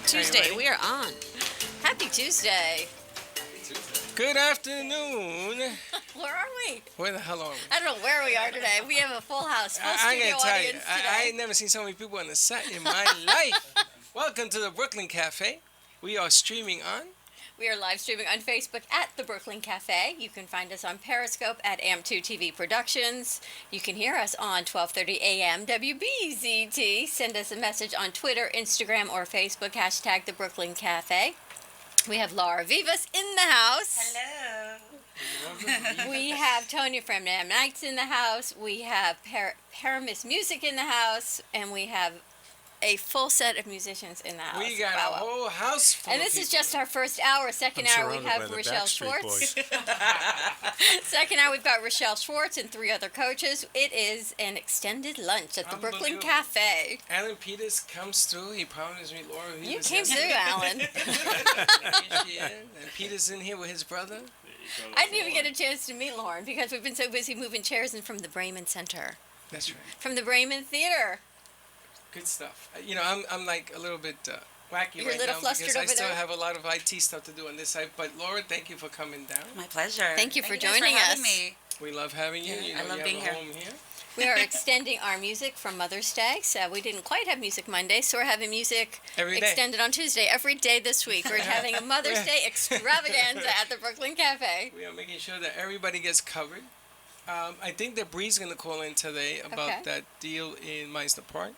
Tuesday. We are on. Happy Tuesday. Good afternoon. Where are we? Where the hell are we? I don't know where we are today. We have a full house, full studio gotta tell you, audience today. I ain't never seen so many people on the set in my life. Welcome to the Brooklyn Cafe. We are streaming on. We are live streaming on Facebook at the Brooklyn Cafe. You can find us on Periscope at AM2 TV Productions. You can hear us on 12:30 a.m. WBZT. Send us a message on Twitter, Instagram, or Facebook. Hashtag the Brooklyn Cafe. We have Laura Vivas in the house. Hello. We have Tony from Nam Nights in the house. We have Paramis Music in the house. And we have a full set of musicians in the house. We got a whole house full And of this is people. just our first hour. Second hour, we have Rochelle Schwartz. Second hour, we've got Rochelle Schwartz and three other coaches. It is an extended lunch at the Brooklyn Cafe. Alan Peters comes through. He promised me Laura. You came through, Alan. And Peters in here with his brother. I didn't even get a chance to meet Lauren because we've been so busy moving chairs in from the Bremen Center. That's right. From the Bremen Theater. Good stuff. You know, I'm like a little bit wacky You're a right little now flustered because I over still there? have a lot of IT stuff to do on this side. But Laura, thank you for coming down. My pleasure. Thank you for guys joining having us. Me. We love having you. Yeah, You know, I love you being have a here. home here. We are extending our music from Mother's Day. So we didn't quite have Music Monday, so we're having music Every day. extended on Tuesday. Every day this week. We're having a Mother's Day extravaganza at the Brooklyn Cafe. We are making sure that everybody gets covered. I think that Bree's going to call in today about Okay. that deal in Meisner Park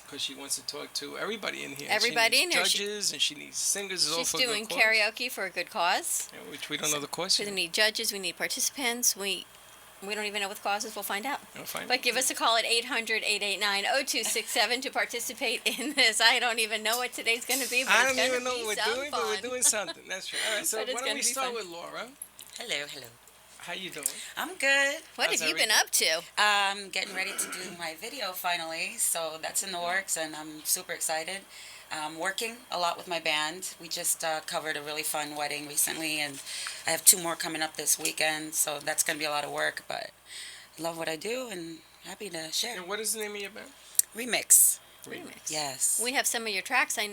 because she wants to talk to everybody in here. Everybody she in needs here. Judges and she needs singers. All She's for doing a good karaoke for a good cause. cause, which we don't know the cause. So we need judges, we need participants, we don't even know what the cause is, we'll find out. We'll find But give us a call at 800-889-0267 to participate in this. I don't even know what today's going to be, but I it's don't going to even know be what some we're doing, fun. but we're doing something. That's right. All right, so But it's why don't gonna we be start fun. with Laura? Hello, hello. How you doing? I'm good. What How's have you been up to? Getting ready to do my video finally, so that's in the works, and I'm super excited. Working a lot with my band. We just covered a really fun wedding recently, and I have 2 more coming up this weekend, so that's going to be a lot of work, but love what I do and happy to share. And what is the name of your band? Remix. Remix. Yes. We have some of your tracks, I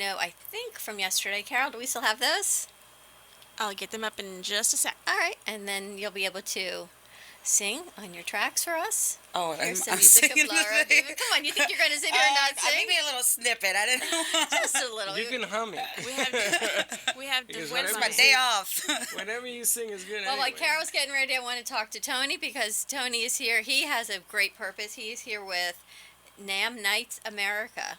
think from yesterday. Carol, do we still have those? I'll get them up in just a sec. All right, and then you'll be able to sing on your tracks for us. Oh, Here's some I'm music singing of Laura. today. Come on, you think you're going to sit here and not sing? Maybe a little snippet. I didn't know. Just a little. You can hum it. We have Because when It's whatever my you day sing- off. Whatever you sing is good Well, anyway. while Carol's getting ready, I want to talk to Tony because Tony is here. He has a great purpose. He is here with Nam Nights America.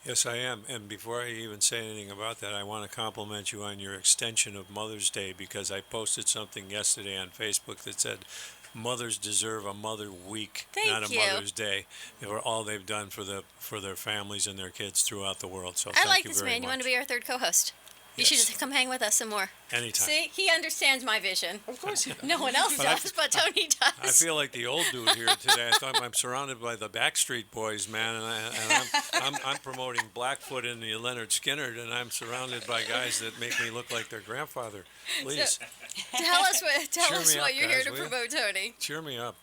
Yes, I am. And before I even say anything about that, I want to compliment you on your extension of Mother's Day because I posted something yesterday on Facebook that said, mothers deserve a Mother Week, Thank not a you. Mother's Day, for all they've done for their families and their kids throughout the world. So I thank like you this very man. You much. want to be our third co-host? You should Yes. just come hang with us some more. Anytime. See, he understands my vision. Of course you do. No one else But I- does, but Tony does. I feel like the old dude here today. I thought I'm surrounded by the Backstreet Boys, man, and I'm promoting Blackfoot and the Leonard Skinner, and I'm surrounded by guys that make me look like their grandfather. Please Tell us Cheer what me you're up, here guys, to will you? promote, Tony. cheer me up.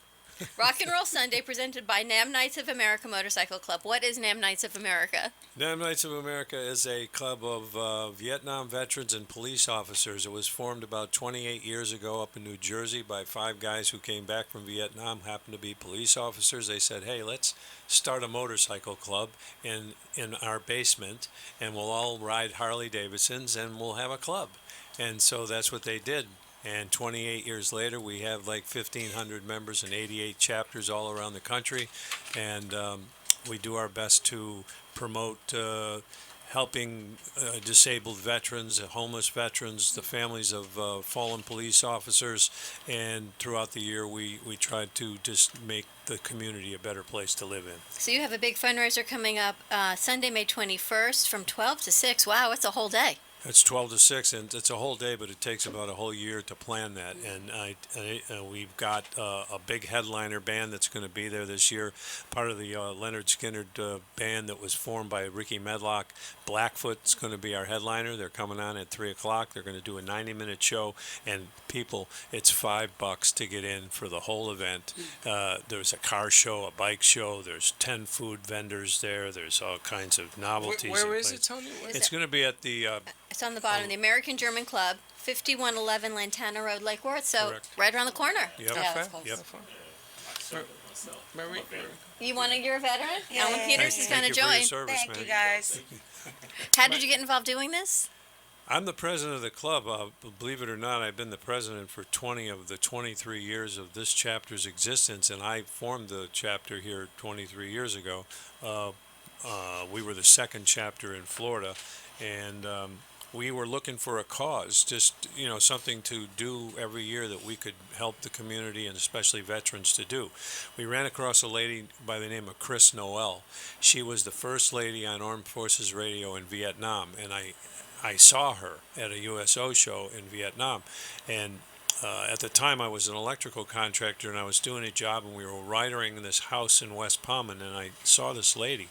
Rock and Roll Sunday presented by Nam Knights of America Motorcycle Club. What is Nam Knights of America? Nam Knights of America is a club of Vietnam veterans and police officers. It was formed about 28 years ago up in New Jersey by 5 guys who came back from Vietnam, happened to be police officers. They said, hey, let's start a motorcycle club in our basement, and we'll all ride Harley Davidsons, and we'll have a club. And so that's what they did. And 28 years later, we have like 1,500 members in 88 chapters all around the country. And we do our best to promote helping disabled veterans, homeless veterans, the families of fallen police officers. And throughout the year, we try to just make the community a better place to live in. So you have a big fundraiser coming up Sunday, May 21st from 12 to 6. Wow, it's a whole day. It's 12 to 6, and it's a whole day, but it takes about a whole year to plan that. And we've got a big headliner band that's going to be there this year, part of the Leonard Skinner band that was formed by Ricky Medlock. Blackfoot's going to be our headliner. They're coming on at 3 o'clock. They're going to do a 90-minute show, and people, it's $5 to get in for the whole event. There's a car show, a bike show. There's 10 food vendors there. There's all kinds of novelties. Where is it, Tony? It's going to be at the It's on the bottom, the American German Club, 5111 Lantana Road, Lake Worth. So Correct. right around the corner. Yep. Yeah, that's close. Yep. You want to? You're a veteran. Yeah. Alan Peters is going Thank to you for your join. service, Thank man. you guys. How did you get involved doing this? I'm the president of the club. Believe it or not, I've been the president for 20 of the 23 years of this chapter's existence, and I formed the chapter here 23 years ago. We were the second chapter in Florida, and we were looking for a cause, just something to do every year that we could help the community and especially veterans to do. We ran across a lady by the name of Chris Noel. She was the first lady on Armed Forces Radio in Vietnam, and I saw her at a USO show in Vietnam, and at the time I was an electrical contractor and I was doing a job, and we were wiring this house in West Palm, and I saw this lady,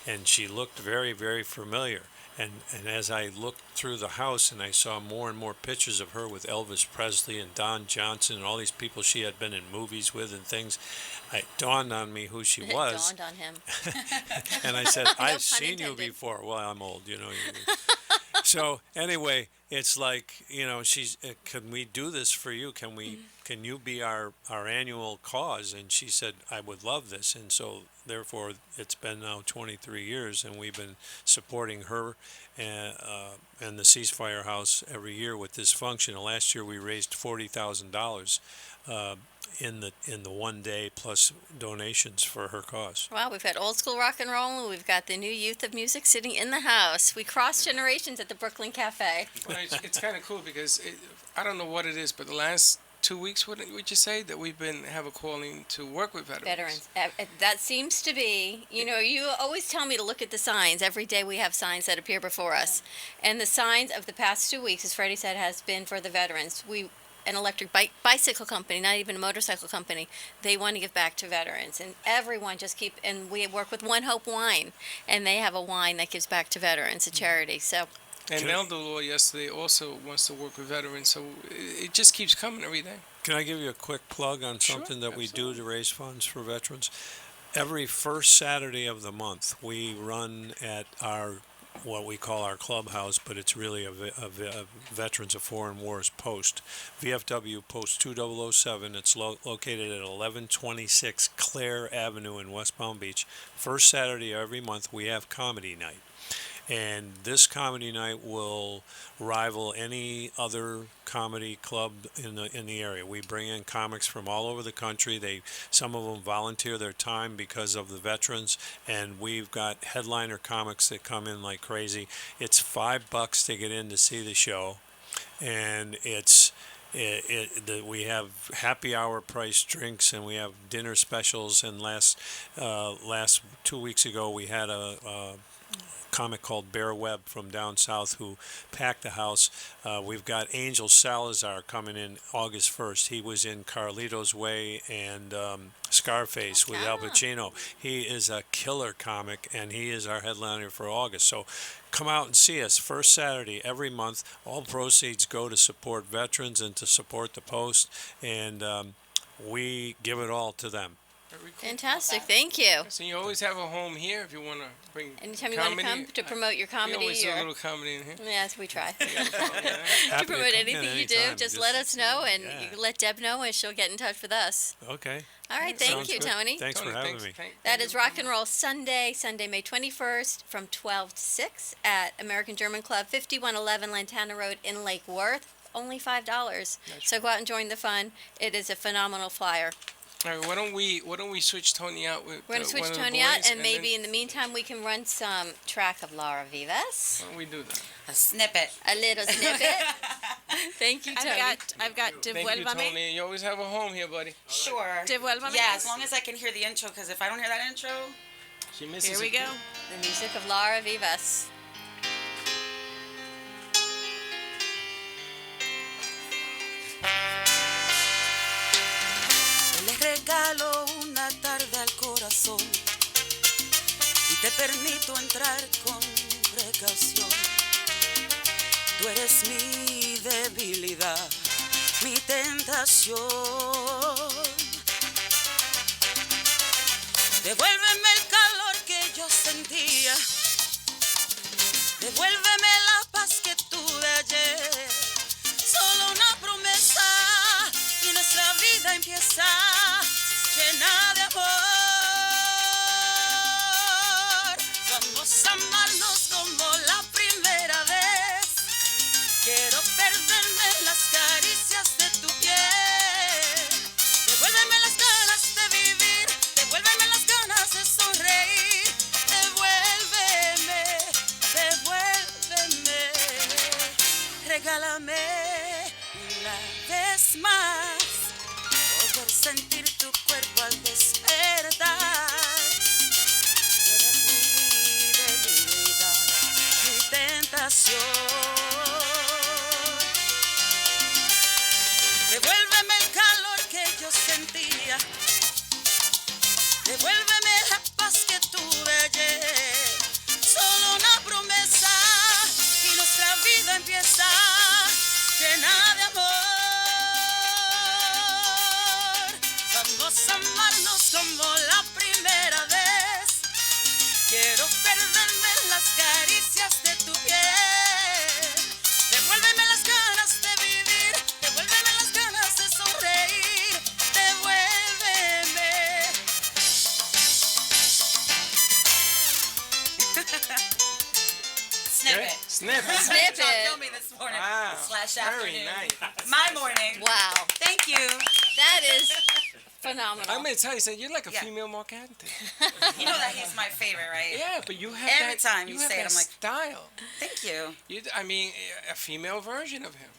and she looked very, very familiar. And as I looked through the house and I saw more and more pictures of her with Elvis Presley and Don Johnson and all these people she had been in movies with and things, it dawned on me who she was. It dawned on him. And I said, I've seen you intended. before. Well, I'm old, So anyway, it's like, she's, can we do this for you? Can you be our annual cause? And she said, I would love this. And so therefore it's been now 23 years, and we've been supporting her and the Ceasefire House every year with this function. Last year we raised $40,000 in the one day, plus donations for her cause. Wow, we've got old school rock and roll, and we've got the new youth of music sitting in the house. We cross generations at the Brooklyn Cafe. Well, it's kind of cool because I don't know what it is, but the last 2 weeks, would you say, that we've have a calling to work with veterans? That seems to be, you always tell me to look at the signs. Every day we have signs that appear before us. And the signs of the past 2 weeks, as Freddie said, has been for the veterans. An electric bicycle company, not even a motorcycle company, they want to give back to veterans. And everyone and we work with One Hope Wine, and they have a wine that gives back to veterans, a charity. So. And Elder Law yesterday also wants to work with veterans, so it just keeps coming every day. Can I give you a quick plug on something that we do to raise funds for veterans? Every first Saturday of the month, we run at what we call our clubhouse, but it's really a Veterans of Foreign Wars post, VFW Post 2007. It's located at 1126 Clare Avenue in West Palm Beach. First Saturday of every month, we have comedy night. And this comedy night will rival any other comedy club in the area. We bring in comics from all over the country. Some of them volunteer their time because of the veterans, and we've got headliner comics that come in like crazy. It's $5 to get in to see the show, and we have happy hour price drinks, and we have dinner specials. And last 2 weeks ago, we had a comic called Bear Webb from down south who packed the house. We've got Angel Salazar coming in August 1st. He was in Carlito's Way and Scarface with Al Pacino. He is a killer comic, and he is our headliner for August. So come out and see us first Saturday every month. All proceeds go to support veterans and to support the Post, and we give it all to them. Very cool. Fantastic, thank you. So you always have a home here if you want to bring Anytime you comedy. want to come to promote your We comedy, always do a little comedy in here. yes, we try. Happy To promote come in anything you do, anytime. just let us know, and yeah. you can let Deb know, and she'll get in touch with us. Okay. All right, thank Sounds you, good. Tony. Thanks for having me. That is Rock and Roll Sunday, May 21st from 12 to 6 at American German Club, 5111 Lantana Road in Lake Worth. Only $5. So go out and join the fun. It is a phenomenal flyer. All right, why don't we switch Tony out with We're going to switch one of the Tony out, boys, and maybe in the meantime we can run some track of Laura Vivas. Why don't we do that? A snippet. A little snippet. Thank you, Tony. I've got Thank you, Devuélvame. Tony. You always have a home here, buddy. Sure. Devuélvame. Yeah, as long as I can hear the intro, because if I don't hear that intro, She misses Here we it. go. The music of Laura Vivas. corazón y te permito entrar con precaución. Tú eres mi debilidad, mi tentación. Devuélveme el calor que yo sentía, devuélveme la paz que tuve ayer. Solo una promesa y nuestra vida empieza llena de amor. Vamos a amarnos como la primera vez. Quiero perderme en las caricias de tu piel. Devuélveme las ganas de vivir, devuélveme las ganas de sonreír. Devuélveme, devuélveme. Regálame una vez más poder sentir tu cuerpo al despertar. Tú eres mi debilidad, mi tentación. Devuélveme el calor que yo sentía, devuélveme la paz que tuve ayer. Solo una promesa y nuestra vida empieza llena de amor. Vamos a amarnos como la primera vez. Quiero perderme en las caricias de tu piel. Devuélveme las ganas de vivir, devuélveme las ganas de sonreír. Devuélveme. Snippet. Snippet. Snippet. John killed me this morning. Wow. Slash Very afternoon. nice. My morning. Wow, Thank you. that is phenomenal. I'm gonna tell you, you're like a Yeah. female Mark Anthony. You know that he's my favorite, right? Yeah, but you have Every that. time you have say it, that I'm like- style. Thank you. I mean, a female version of him.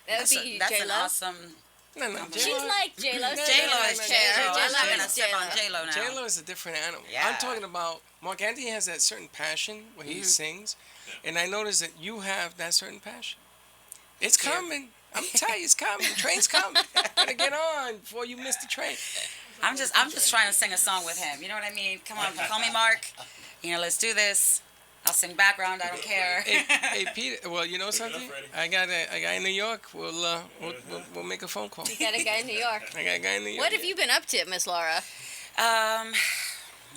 That would be That's J an Lo. awesome. No, no. She's She's like J Lo. J-Lo is J-Lo. I'm not gonna step on J-Lo. J-Lo now. J Lo is a different animal. Yeah. I'm talking about Mark Anthony has that certain passion when he sings, and I noticed that you have that certain passion. It's Thank you. coming. I'm telling you, it's coming. The train's coming. Gotta get on before you miss the train. I'm just trying to sing a song with him. You know what I mean? Come on, call me Mark. You know, let's do this. I'll sing background. I don't care. Hey, Peter. Well, you know something? I got a guy in New York. We'll make a phone call. You got a guy in New York. I got a guy in New York. What have you been up to, Miss Laura? Let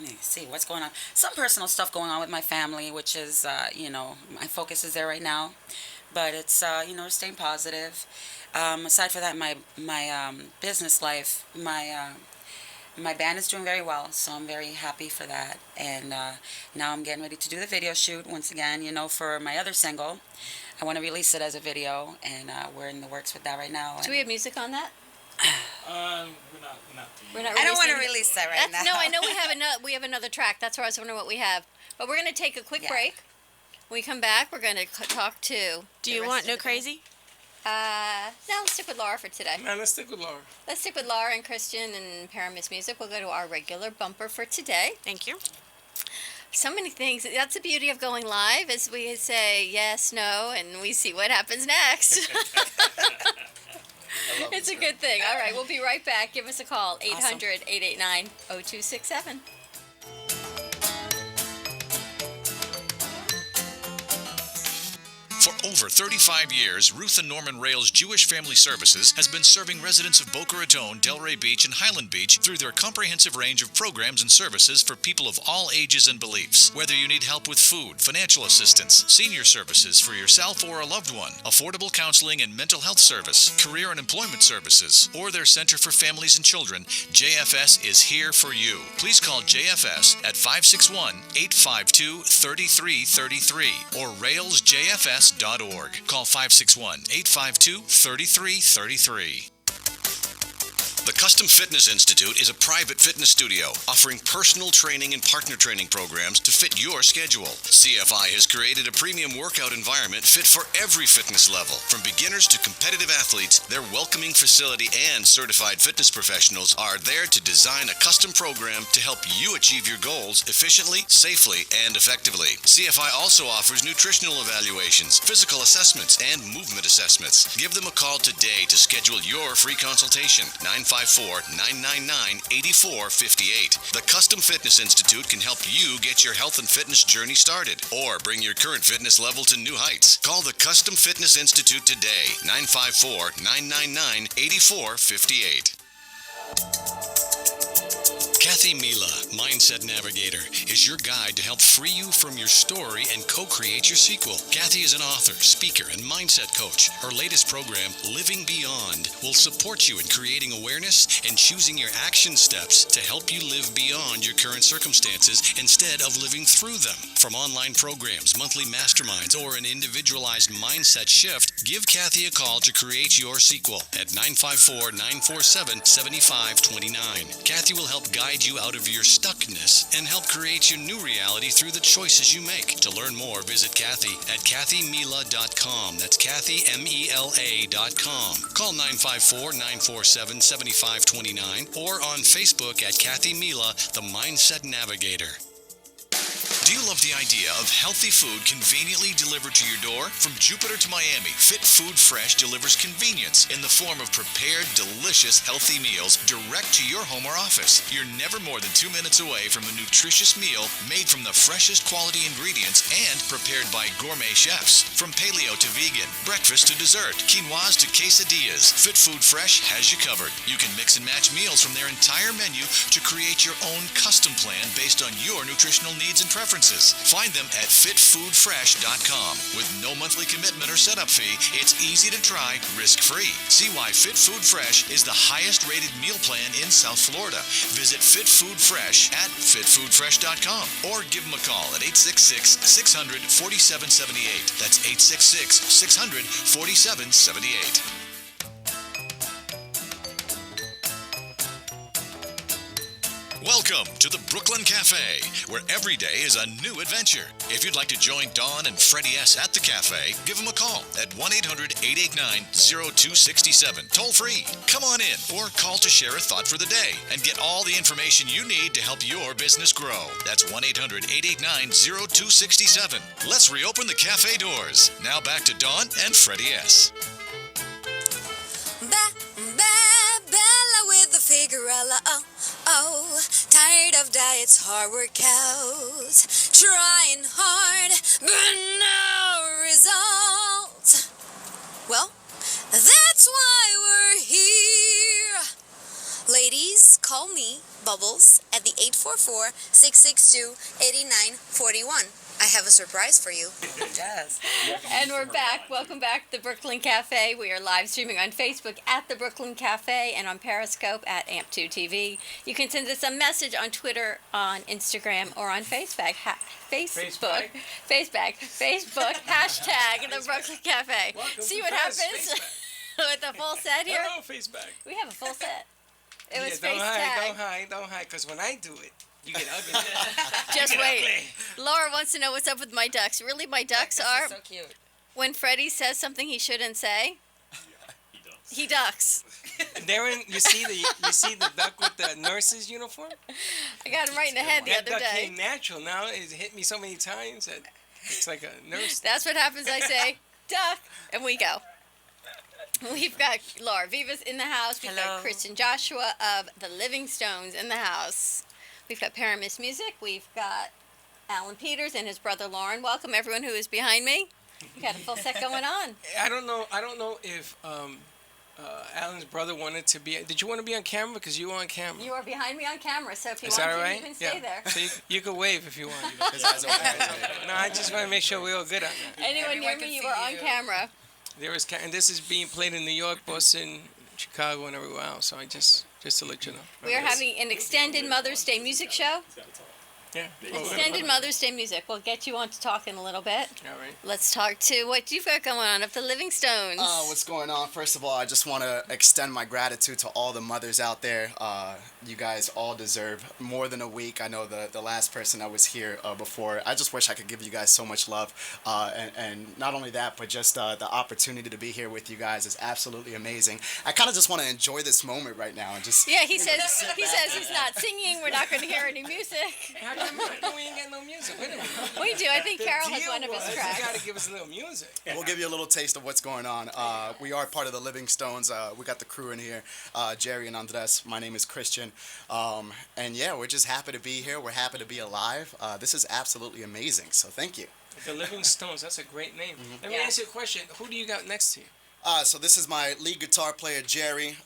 me see what's going on. Some personal stuff going on with my family, which is, you know, my focus is there right now. But it's, you know, staying positive. Aside from that, my business life, my band is doing very well, so I'm very happy for that. And now I'm getting ready to do the video shoot once again, you know, for my other single. I want to release it as a video, and we're in the works with that right now. Do we have music on that? We're not. I don't want to releasing- release that right now. No, I know we have another track. That's why I was wondering what we have. But we're gonna take a quick Yeah. break. When we come back, we're gonna talk to. Do you want No Crazy? No, let's stick with Laura for today. Man, let's stick with Laura. Let's stick with Laura and Christian and Paramis Music. We'll go to our regular bumper for today. Thank you. So many things. That's the beauty of going live, is we say yes, no, and we see what happens next. It's a good thing. All right, we'll be right back. Give us a call, 800-889-0267. For over 35 years, Ruth and Norman Rails Jewish Family Services has been serving residents of Boca Raton, Delray Beach, and Highland Beach through their comprehensive range of programs and services for people of all ages and beliefs. Whether you need help with food, financial assistance, senior services for yourself or a loved one, affordable counseling and mental health service, career and employment services, or their Center for Families and Children, JFS is here for you. Please call JFS at 561-852-3333 or railsjfs.org. Call 561-852-3333. The Custom Fitness Institute is a private fitness studio offering personal training and partner training programs to fit your schedule. CFI has created a premium workout environment fit for every fitness level. From beginners to competitive athletes, their welcoming facility and certified fitness professionals are there to design a custom program to help you achieve your goals efficiently, safely, and effectively. CFI also offers nutritional evaluations, physical assessments, and movement assessments. Give them a call today to schedule your free consultation. 950 954-999-8458. The Custom Fitness Institute can help you get your health and fitness journey started or bring your current fitness level to new heights. Call the Custom Fitness Institute today, 954-999-8458. Kathy Mila, Mindset Navigator, is your guide to help free you from your story and co-create your sequel. Kathy is an author, speaker, and mindset coach. Her latest program, Living Beyond, will support you in creating awareness and choosing your action steps to help you live beyond your current circumstances instead of living through them. From online programs, monthly masterminds, or an individualized mindset shift, give Kathy a call to create your sequel at 954-947-7529. Kathy will help guide you out of your stuckness and help create your new reality through the choices you make. To learn more, visit Kathy at kathymela.com. That's kathymela.com. Call 954-947-7529 or on Facebook at Kathy Mela, the Mindset Navigator. Do you love the idea of healthy food conveniently delivered to your door? From Jupiter to Miami, Fit Food Fresh delivers convenience in the form of prepared, delicious, healthy meals direct to your home or office. You're never more than 2 minutes away from a nutritious meal made from the freshest quality ingredients and prepared by gourmet chefs. From paleo to vegan, breakfast to dessert, quinoas to quesadillas, Fit Food Fresh has you covered. You can mix and match meals from their entire menu to create your own custom plan based on your nutritional needs and preferences. Find them at fitfoodfresh.com. With no monthly commitment or setup fee, it's easy to try, risk-free. See why Fit Food Fresh is the highest-rated meal plan in South Florida. Visit Fit Food Fresh at fitfoodfresh.com or give them a call at 866-600-4778. That's 866-600-4778. Welcome to the Brooklyn Cafe, where every day is a new adventure. If you'd like to join Dawn and Freddy S. at the cafe, give them a call at 1-800-889-0267, toll free. Come on in or call to share a thought for the day and get all the information you need to help your business grow. That's 1-800-889-0267. Let's reopen the cafe doors. Now back to Dawn and Freddy S. Bella with the Figurella, oh, tired of diets, hard workouts, trying hard, but no result. Well, that's why we're here. Ladies, call me, Bubbles, at the 844-662-8941. I have a surprise for you. Yes. And we're back. Welcome back to the Brooklyn Cafe. We are live streaming on Facebook at the Brooklyn Cafe and on Periscope at AMP2 TV. You can send us a message on Twitter, on Instagram, or on Facebook. Facebook. Hashtag the Brooklyn Cafe. See what happens with the full set here? Hello, Facebook. We have a full set. It was don't FaceTag. hide, because when I do it, you get ugly. Just wait. Laura wants to know what's up with my ducks. Really, my ducks This are is so cute. when Freddy says something he shouldn't say. He ducks. Darren, you see the duck with the nurse's uniform? I got him right in the head the That other duck day. came natural. Now it hit me so many times that it's like a nurse. That's what happens. I say, duck, and we go. We've got Laura Vivas in the house. We've Hello. got Kristen Joshua of the Living Stones in the house. We've got Paramis Music. We've got Alan Peters and his brother Lauren. Welcome everyone who is behind me. We got a full set going on. I don't know if Alan's brother wanted to be. Did you want to be on camera? Because you were on camera. You are behind me on camera, so if you Is want that to, right? you can stay there. So you could wave if you want. No, I just want to make sure we're all good on that. Anyone near Everyone can me, you see are on you. camera. And this is being played in New York, Boston, Chicago, and everywhere else. So just to let you know. We are having an extended Mother's Day music show. Yeah. Extended Mother's Day music. We'll get you on to talk in a little bit. All right. Let's talk to what you've got going on of the Living Stones. What's going on? First of all, I just want to extend my gratitude to all the mothers out there. You guys all deserve more than a week. I know the last person that was here before. I just wish I could give you guys so much love. And not only that, but just the opportunity to be here with you guys is absolutely amazing. I kind of just want to enjoy this moment right now and just. Yeah, he says he's not singing. We're not going to hear any music. How We ain't got no music. Wait a minute. We do. I think The Carol has deal one of his was, tracks. You got to give us a little music. We'll give you a little taste of what's going on. We are part of the Living Stones. We got the crew in here, Jerry and Andres. My name is Christian. And yeah, we're just happy to be here. We're happy to be alive. This is absolutely amazing. So thank you. The Living Stones, that's a great name. Let me Yeah. ask you a question. Who do you got next to you? So this is my lead guitar player, Jerry.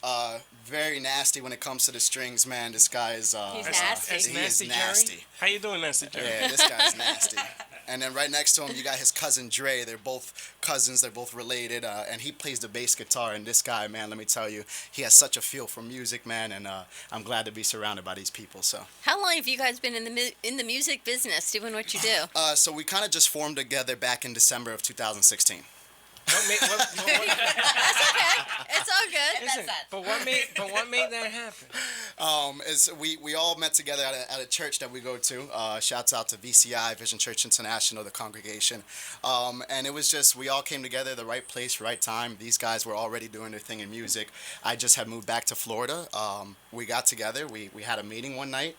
Very nasty when it comes to the strings, man. This guy is... He's That's nasty. He is Nasty Jerry? nasty. How you doing, Nasty Jerry? Yeah, this guy's nasty. And then right next to him, you got his cousin Dre. They're both cousins. They're both related. And he plays the bass guitar. And this guy, man, let me tell you, he has such a feel for music, man. And I'm glad to be surrounded by these people. So, How long have you guys been in the music business, doing what you do? so we kind of just formed together back in December of 2016. That's okay. It's all good. Listen, but what made that happen? Is we all met together at a church that we go to. Shouts out to VCI, Vision Church International, the congregation. And it was just, we all came together, the right place, right time. These guys were already doing their thing in music. I just had moved back to Florida. We got together. We had a meeting one night.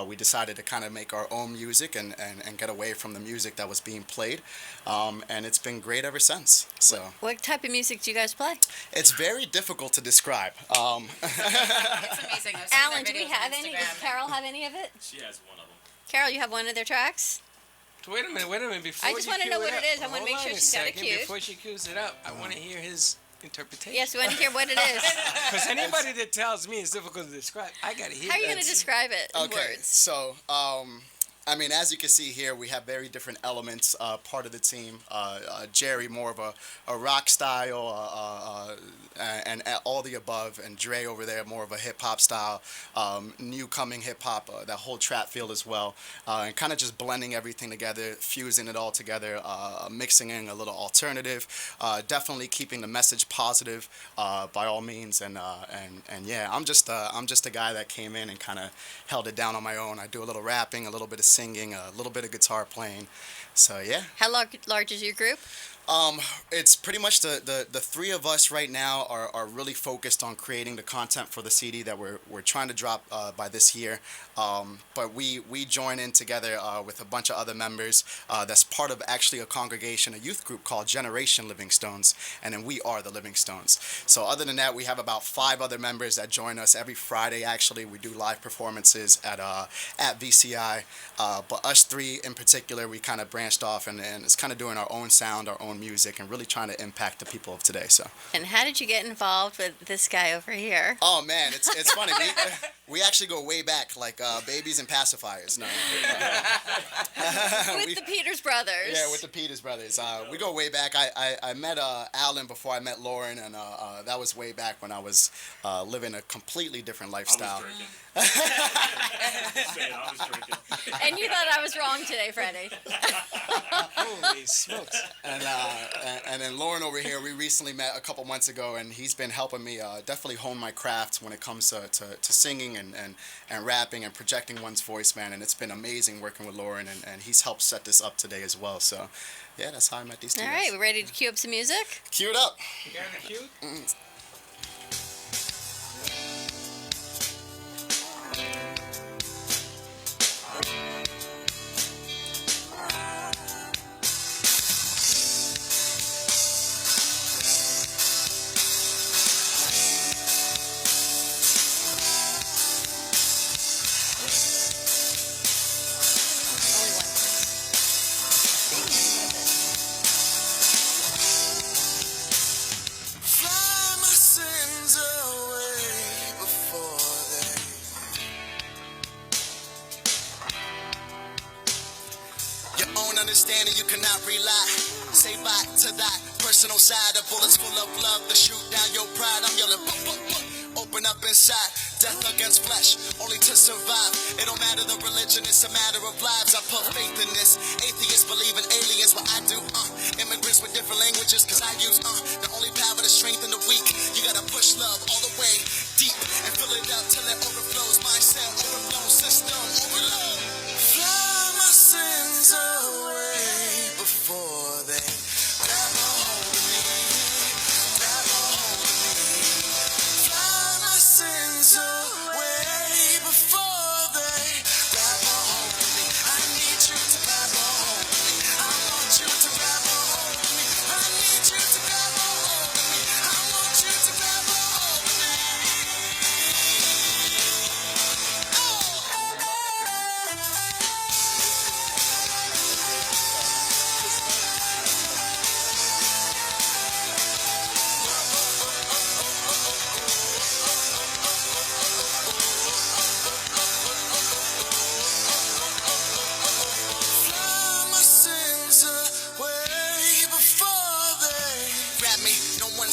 We decided to kind of make our own music and get away from the music that was being played. And it's been great ever since. So What type of music do you guys play? it's very difficult to describe. It's amazing. I've seen Alan, their do we videos have on any? Instagram. Does Carol have any of it? She has one of them. Carol, you have one of their tracks? Wait a minute. Before I just you wanna cue know what up, it is. I wanna hold make on sure a she's got it second. cued. Before she cues it up, I want to hear his interpretation. Yes, we want to hear what it is. Because anybody that tells me it's difficult to describe, I got to hear How are you that. going to describe it in Okay, words? so I mean, as you can see here, we have very different elements. Part of the team, Jerry more of a rock style, and all the above, and Dre over there more of a hip hop style, new coming hip hop, that whole trap field as well, and kind of just blending everything together, fusing it all together, mixing in a little alternative, definitely keeping the message positive, by all means, and yeah, I'm just a guy that came in and kind of held it down on my own. I do a little rapping, a little bit of singing, a little bit of guitar playing. So yeah. How large is your group? It's pretty much the three of us right now are really focused on creating the content for the CD that we're trying to drop by this year. But we join in together with a bunch of other members. That's part of actually a congregation, a youth group called Generation Living Stones, and then we are the Living Stones. So other than that, we have about 5 other members that join us every Friday. Actually, we do live performances at VCI. But us 3 in particular, we kind of branched off and it's kind of doing our own sound, our own music, and really trying to impact the people of today. So. And how did you get involved with this guy over here? Oh man, it's funny. We actually go way back, like babies and pacifiers. No. With the Peters brothers. Yeah, with the Peters brothers. We go way back. I met Alan before I met Lauren, and that was way back when I was living a completely different lifestyle. I was drinking. And you thought I was wrong today, Freddy. Holy smokes. And then Lauren over here, we recently met a couple months ago, and he's been helping me definitely hone my craft when it comes to singing and rapping and projecting one's voice, man. And it's been amazing working with Lauren, and he's helped set this up today as well. So, yeah, that's how I met these two All guys. right, we ready to cue up some music? Cue it up. You got it cute? Only one. Fly my sins away before they. Your own understanding, you cannot rely. Say bye to that personal side. A bullet's full of love to shoot down your pride. I'm yelling, boom, boom, boom. Open up inside. Death against flesh, only to survive. It don't matter the religion, it's a matter of lives. I put faith in this. Atheists believe in aliens, what I do, immigrants with different languages, cause I use, the only power to strengthen the weak. You gotta push love all the way deep and fill it up till it overflows. Mindset overflow, system overload. Fly my sins away before they grab a hold of me. Grab a hold of me. Fly my sins away before they grab a hold of me. I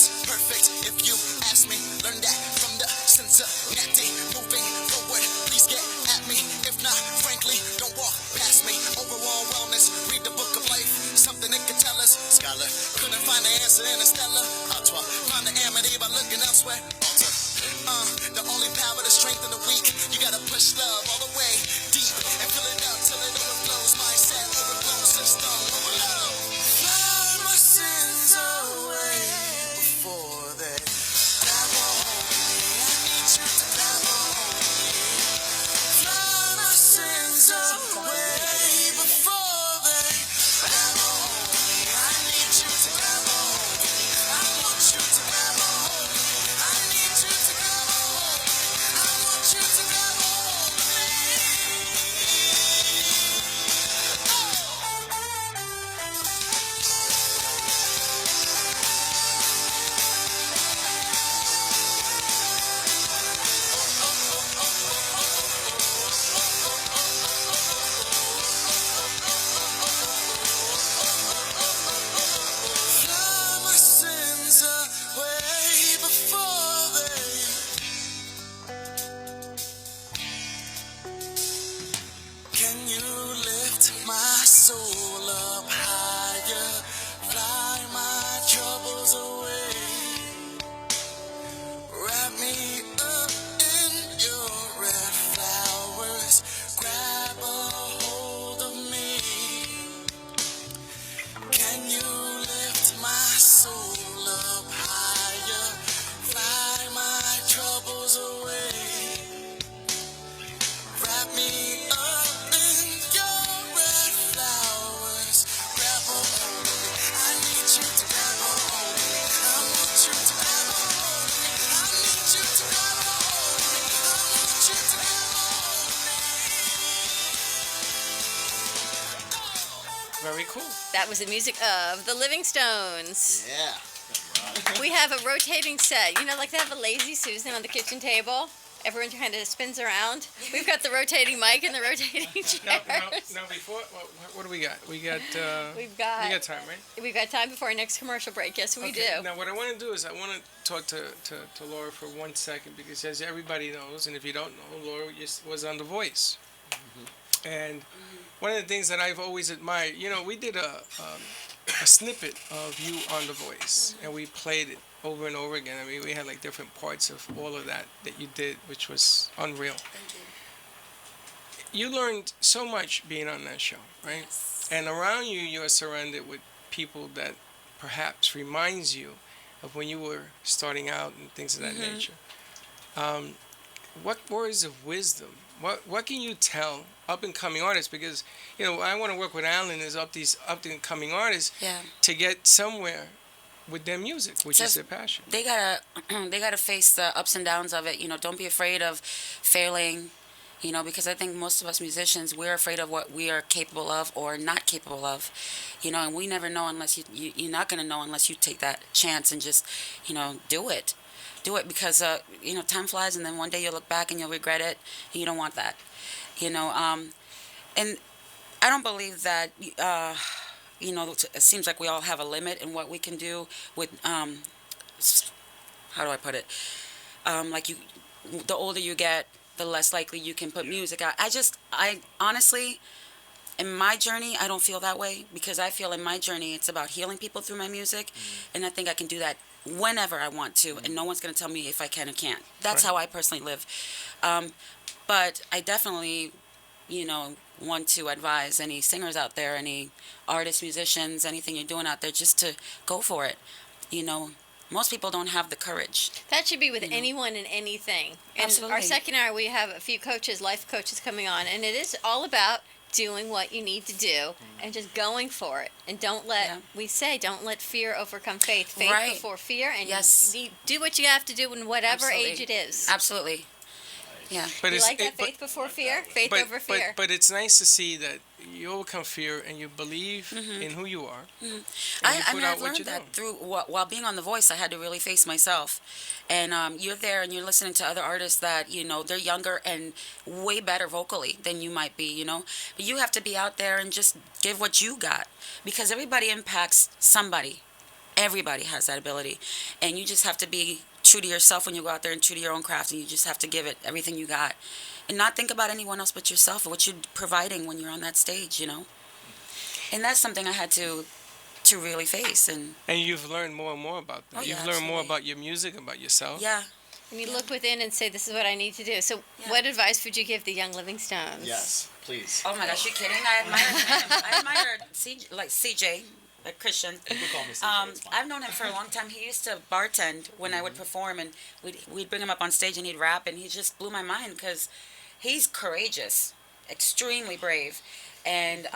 was perfect if you ask me. Learn that from the Cincinnati. Moving forward, please get at me. If not, frankly, don't walk past me. Overall wellness, read the book of life. Something it could tell us. Scholar couldn't find the answer in a stellar. Outlaw found the amity by looking elsewhere. Altar. The only power to strengthen the weak. You gotta push love all the way deep and fill it up till it overflows. Mindset overflows, system overload. Fly my sins away before they grab a hold of me. I need you to grab a hold of me. Fly my sins away before they grab a hold of me. I need you to grab a hold of me. I want you to grab a hold of me. I need you to grab a hold of me. I want you to grab a hold of me. Fly my sins away before they. Can you lift my soul up higher? Fly my troubles away. Wrap me up in your red flowers. Grab a hold of me. Can you lift my soul up higher? Fly my troubles away. Wrap me up in your red flowers. Grab a hold of me. I need you to grab a hold of me. I want you to grab a hold of me. I need you to grab a hold of me. I want you to grab a hold of me. Very cool. That was the music of the Living Stones. Yeah. We have a rotating set. You know, like they have a lazy Susan on the kitchen table. Everyone kind of spins around. We've got the rotating mic and the rotating chairs. No, before, what do we got? We got We've got we got time, right? We've got time before our next commercial break. Yes, we Okay, do. Now, what I want to do is I want to talk to Laura for 1 second because, as everybody knows, and if you don't know, Laura was on The Voice. And one of the things that I've always admired, you know, we did a snippet of you on The Voice, and we played it over and over again. I mean, we had like different parts of all of that you did, which was unreal. Thank you. You learned so much being on that show, right? Yes. And around you, you're surrounded with people that perhaps reminds you of when you were starting out and things of that nature. What words of wisdom? What can you tell up and coming artists? Because you know I want to work with Alan as these up and coming artists Yeah. to get somewhere with their music, which So is their passion. They gotta face the ups and downs of it. You know, don't be afraid of failing. You know, because I think most of us musicians, we're afraid of what we are capable of or not capable of. You know, and we never know unless you're not gonna know unless you take that chance and just, you know, do it. Do it because you know, time flies and then one day you'll look back and you'll regret it. And you don't want that. You know, and I don't believe that. You know, it seems like we all have a limit in what we can do with. How do I put it? Like the older you get, the less likely you can put music out. I honestly, in my journey, I don't feel that way because I feel in my journey it's about healing people through my music, and I think I can do that whenever I want to, and no one's going to tell me if I can or can't. That's how I personally live. But I definitely, you know, want to advise any singers out there, any artists, musicians, anything you're doing out there, just to go for it. You know, most people don't have the courage. That should be with anyone and anything. And Absolutely. our second hour, we have a few coaches, life coaches coming on, and it is all about doing what you need to do and just going for it. And don't let, don't let fear overcome faith. Faith Right. before fear, and Yes. you do what you have to do in whatever Absolutely. age it is. Absolutely. Yeah. But You it's like that, but- faith before fear? Faith but, over fear. But it's nice to see that you overcome fear and you believe in who you are. And you I put mean, out I've what learned you that know. through while being on The Voice. I had to really face myself, and you're there and you're listening to other artists that you know they're younger and way better vocally than you might be, you know. But you have to be out there and just give what you got because everybody impacts somebody. Everybody has that ability. And you just have to be true to yourself when you go out there and true to your own craft, and you just have to give it everything you got. And not think about anyone else but yourself and what you're providing when you're on that stage, you know? And that's something I had to really face. And you've learned more and more about them. Oh, yeah, You've learned more absolutely. about your music, about yourself. yeah. And you look within and say, this is what I need to do. So what advice would you give the young Living Stones? Yes, please. Oh my gosh, you kidding? I admire him. I admire CJ, like Christian. You can call me CJ, it's fine. I've known him for a long time. He used to bartend when I would perform, and we'd bring him up on stage and he'd rap, and he just blew my mind because he's courageous, extremely brave. And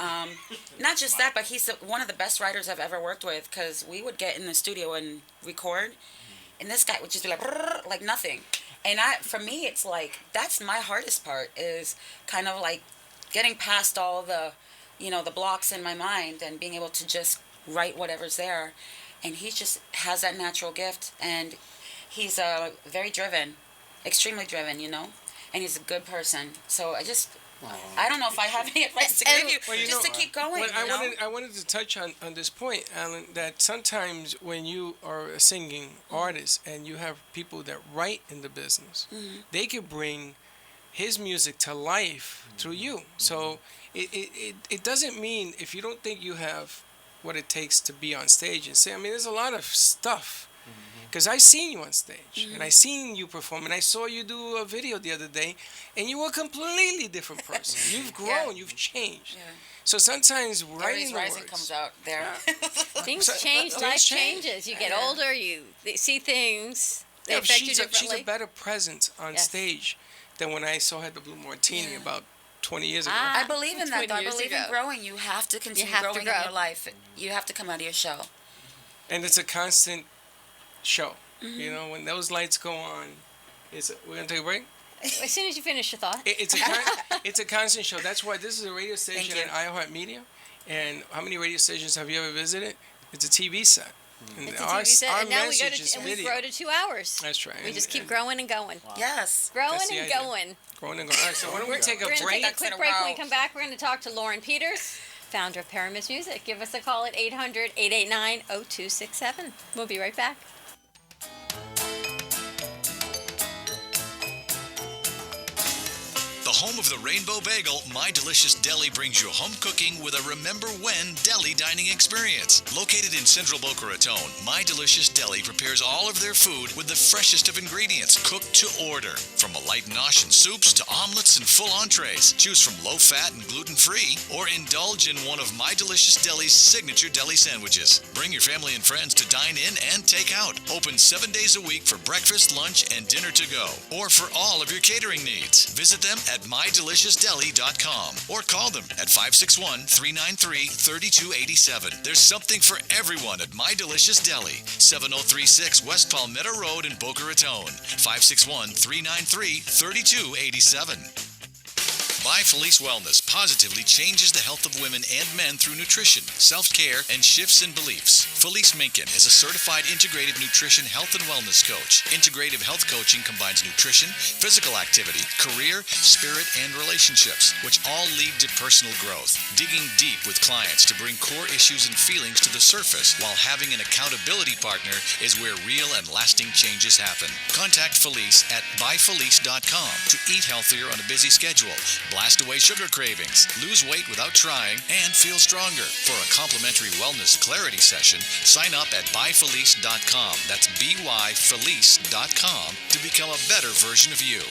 not just that, but he's one of the best writers I've ever worked with, because we would get in the studio and record, and this guy would just be like nothing. And for me, it's like, that's my hardest part, is kind of like getting past all the, the blocks in my mind and being able to just write whatever's there. And he just has that natural gift, and he's very driven, extremely driven, and he's a good person. So I don't know if I have any advice to give you, to keep going. Well, I wanted to touch on this point, Alan, that sometimes when you are a singing artist and you have people that write in the business, they can bring his music to life through you. So it doesn't mean, if you don't think you have what it takes to be on stage and sing. I mean, there's a lot of stuff. Because I seen you on stage, and I seen you perform, and I saw you do a video the other day, and you were a completely different person. You've grown, you've changed. Yeah. So sometimes writing the Rising words comes out there. Things change, life changes. You get older, you see things, they affect you differently. She's a better presence on stage than when I saw her at the Blue Martini about 20 years ago. I believe in that, 20 though. I years believe ago. in growing. You have to continue have to growing grow. in your life. You have to come out of your shell. And it's a constant show. When those lights go on, we're going to take a break? As soon as you finish your thought. It's a constant show. That's why this is a radio station Thank in iHeartMedia. And how many radio stations have you ever visited? It's a TV set. And It's a TV set, our and now we message is we video. grow to 2 hours. That's right. We And- just keep and growing and going. Yes. Growing That's the and idea. going. growing and going. All right, so why don't we take a We're going to break? take a quick break. When we come back, we're going to talk to Lauren Peters, founder of Paramus Music. Give us a call at 800-889-0267. We'll be right back. The home of the Rainbow Bagel, My Delicious Deli brings you home cooking with a Remember When deli dining experience. Located in central Boca Raton, My Delicious Deli prepares all of their food with the freshest of ingredients, cooked to order. From a light nosh and soups to omelets and full entrees. Choose from low-fat and gluten-free, or indulge in one of My Delicious Deli's signature deli sandwiches. Bring your family and friends to dine in and take out. Open 7 days a week for breakfast, lunch, and dinner to go, or for all of your catering needs. Visit them at mydeliciousdeli.com or call them at 561-393-3287. There's something for everyone at My Delicious Deli, 7036 West Palmetto Road in Boca Raton, 561-393-3287. By Felice Wellness positively changes the health of women and men through nutrition, self-care, and shifts in beliefs. Felice Minkin is a certified integrative nutrition health and wellness coach. Integrative health coaching combines nutrition, physical activity, career, spirit, and relationships, which all lead to personal growth. Digging deep with clients to bring core issues and feelings to the surface while having an accountability partner is where real and lasting changes happen. Contact Felice at byfelice.com to eat healthier on a busy schedule, blast away sugar cravings, lose weight without trying, and feel stronger. For a complimentary wellness clarity session, sign up at byfelice.com. That's byfelice.com to become a better version of you.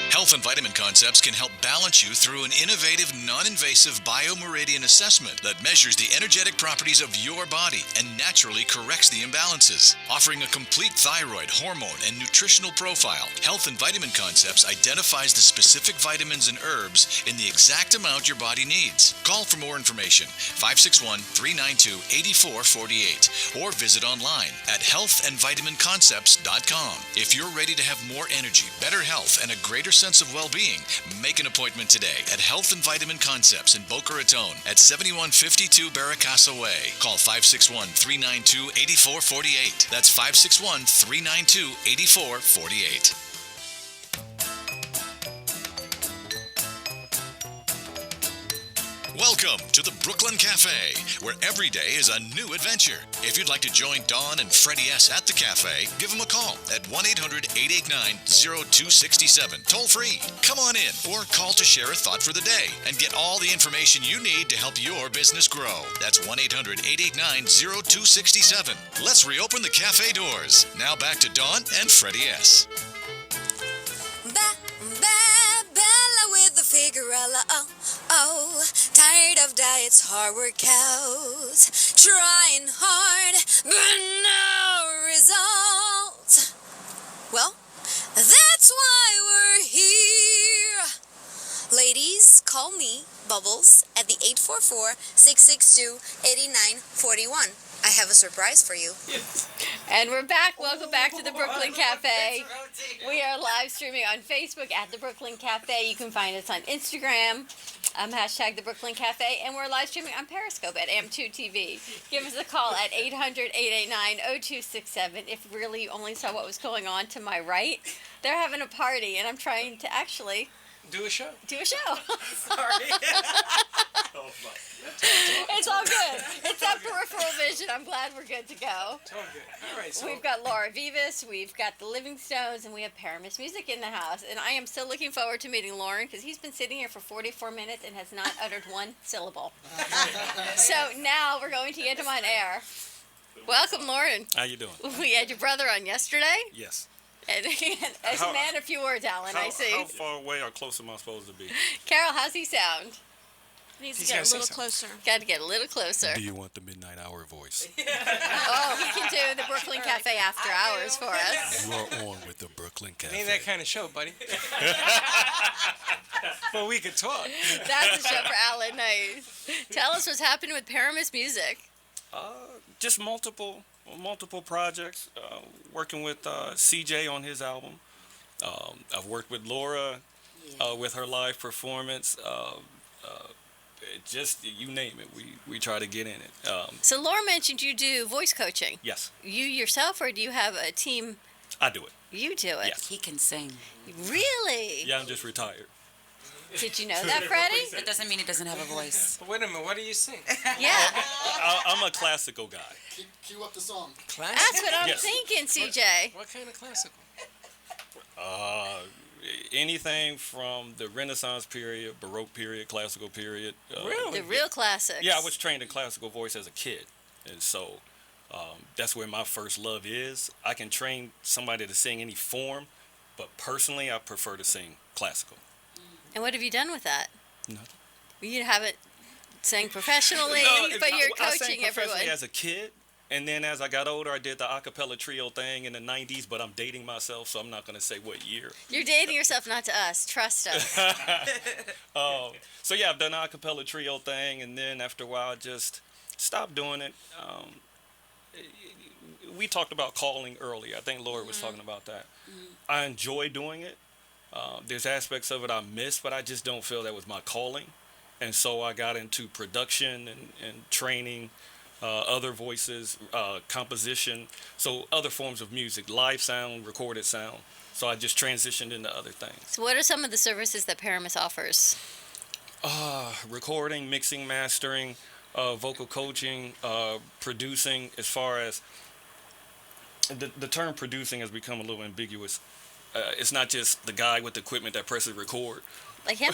Health and Vitamin Concepts can help balance you through an innovative, non-invasive biomeridian assessment that measures the energetic properties of your body and naturally corrects the imbalances. Offering a complete thyroid, hormone, and nutritional profile, Health and Vitamin Concepts identifies the specific vitamins and herbs in the exact amount your body needs. Call for more information, 561-392-8448, or visit online at healthandvitaminconcepts.com. If you're ready to have more energy, better health, and a greater sense of well-being, make an appointment today at Health and Vitamin Concepts in Boca Raton at 7152 Barracasa Way. Call 561-392-8448. That's 561-392-8448. Welcome to the Brooklyn Cafe, where every day is a new adventure. If you'd like to join Dawn and Freddy S. at the cafe, give them a call at 1-800-889-0267, toll free. Come on in or call to share a thought for the day and get all the information you need to help your business grow. That's 1-800-889-0267. Let's reopen the cafe doors. Now back to Dawn and Freddy S. Bella with the Figurella, oh, tired of diets, hard workouts, trying hard, but no results. Well, that's why we're here. Ladies, call me, Bubbles, at the 844-662-8941. I have a surprise for you. And we're back. Welcome back to the Brooklyn Cafe. We are live streaming on Facebook at the Brooklyn Cafe. You can find us on Instagram, hashtag the Brooklyn Cafe, and we're live streaming on Periscope at AM2 TV. Give us a call at 800-889-0267. If really you only saw what was going on to my right, they're having a party, and I'm trying to actually Do a show. Sorry. It's all good. It's that peripheral vision. I'm glad we're good to go. It's all good. All right, so We've got Laura Vivas, we've got the Livingstones, and we have Paramus Music in the house. And I am still looking forward to meeting Lauren because he's been sitting here for 44 minutes and has not uttered one syllable. So now we're going to get him on air. Welcome, Lauren. How you doing? We had your brother on yesterday. Yes. And as a man, a few words, Alan, I see. How far away or close am I supposed to be? Carol, how's he sound? Needs He's to get gotta a little say closer. Got to get a little closer. Do you want the midnight hour voice? Oh, he can do the Brooklyn Cafe after hours for us. You are on with the Brooklyn Cafe. ain't that kind of show, buddy. Well, we could talk. That's the show for Alan. Nice. Tell us what's happening with Paramus Music. Just multiple projects. Working with CJ on his album. I've worked with Laura with her live performance. Just you name it, we try to get in it. So Laura mentioned you do voice coaching. Yes, You yourself, or do you have a team? I do it. You do it. Yes. He can sing. Really? Yeah, I'm just retired. Did you know that, Freddie? That doesn't mean he doesn't have a voice. But wait a minute, what do you sing? Yeah. I'm a classical guy. Cue up the song. Classical? That's what I'm Yes. thinking, CJ. What kind of classical? Anything from the Renaissance period, Baroque period, classical period. Really? The real classics. Yeah, I was trained in classical voice as a kid, and so that's where my first love is. I can train somebody to sing any form, but personally, I prefer to sing classical. And what have you done with that? Nothing. You haven't sang professionally, but you're I sang coaching professionally everyone. as a kid, and then as I got older, I did the a cappella trio thing in the 90s, but I'm dating myself, so I'm not going to say what year. You're dating yourself, not to us. Trust us. So yeah, I've done the a cappella trio thing, and then after a while, I just stopped doing it. We talked about calling earlier. I think Laura was talking about that. I enjoy doing it. There's aspects of it I miss, but I just don't feel that was my calling. And so I got into production and training, other voices, composition, so other forms of music, live sound, recorded sound. So I just transitioned into other things. So what are some of the services that Paramus offers? Recording, mixing, mastering, vocal coaching, producing. As far as the term producing has become a little ambiguous. It's not just the guy with the equipment that presses record. Like him?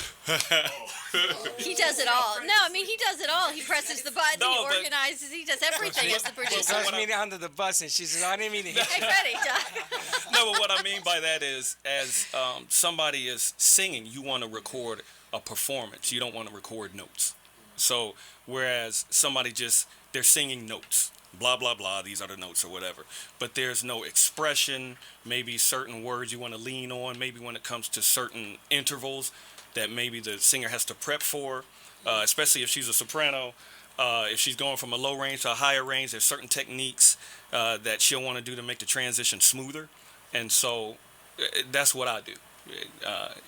He does it all. No, I mean, he does it all. He presses the button, No, he but- organizes, he does everything as the She producer. throws me under the bus, and she says, I didn't mean to hit Hey, you. Freddie, No, but what I mean by that is, as somebody is singing, you want to record a performance. You don't want to record notes. So, whereas somebody they're singing notes, blah, blah, blah, these are the notes or whatever. But there's no expression, maybe certain words you want to lean on, maybe when it comes to certain intervals that maybe the singer has to prep for, especially if she's a soprano. If she's going from a low range to a higher range, there's certain techniques that she'll want to do to make the transition smoother. And so that's what I do.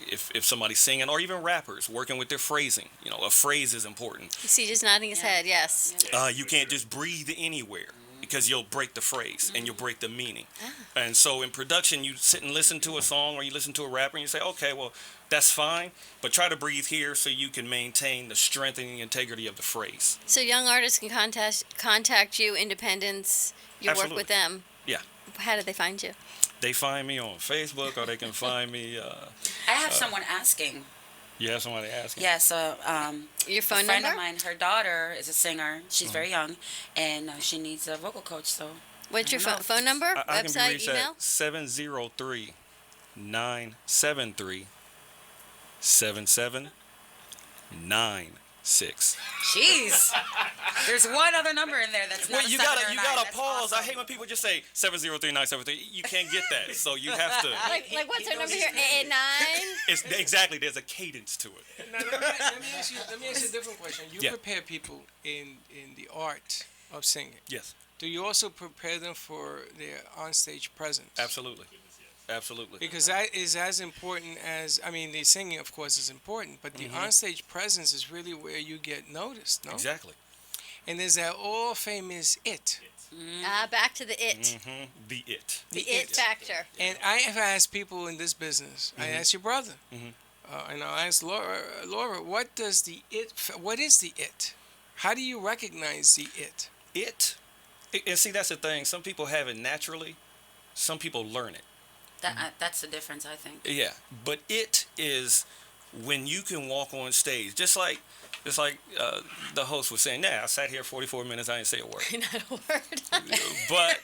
If somebody's singing, or even rappers working with their phrasing, a phrase is important. you see, just nodding his head, yes. You can't just breathe anywhere. because you'll break the phrase and you'll break the meaning. And so in production, you sit and listen to a song or you listen to a rapper and you say, okay, well, that's fine, but try to breathe here so you can maintain the strength and the integrity of the phrase. So young artists can contact you, independents. You work Absolutely. with them. Yeah. How do they find you? They find me on Facebook or they can find me. I have someone asking. You have somebody asking? Yes, Your phone a friend number? of mine, her daughter is a singer. She's very young, and she needs a vocal coach. So What's your I don't know. phone number? I can be Website, reached email? at 703-973-7796. Jeez, there's one other number in there that's not. Well, a you 7 or gotta a 9. pause. That's I awesome. hate when people just say 703-973. You can't get that, so you have to. Like what's our number here? 889? It's exactly. There's a cadence to it. Now, let me ask you a different question. You Yeah. prepare people in the art of singing. Yes, Do you also prepare them for their onstage presence? absolutely, absolutely. Because that is as important as, I mean, the singing, of course, is important, but the onstage presence is really where you get noticed, no? Exactly. And there's that all famous it. Back to the it. The it. The it factor. And I have asked people in this business, I asked your brother, and I asked Laura, what is the it? How do you recognize the it? And see, that's the thing. Some people have it naturally. Some people learn it. That's the difference, I think. Yeah, but it is when you can walk on stage, just like the host was saying. Yeah, I sat here 44 minutes. I didn't say a word. Not a word. But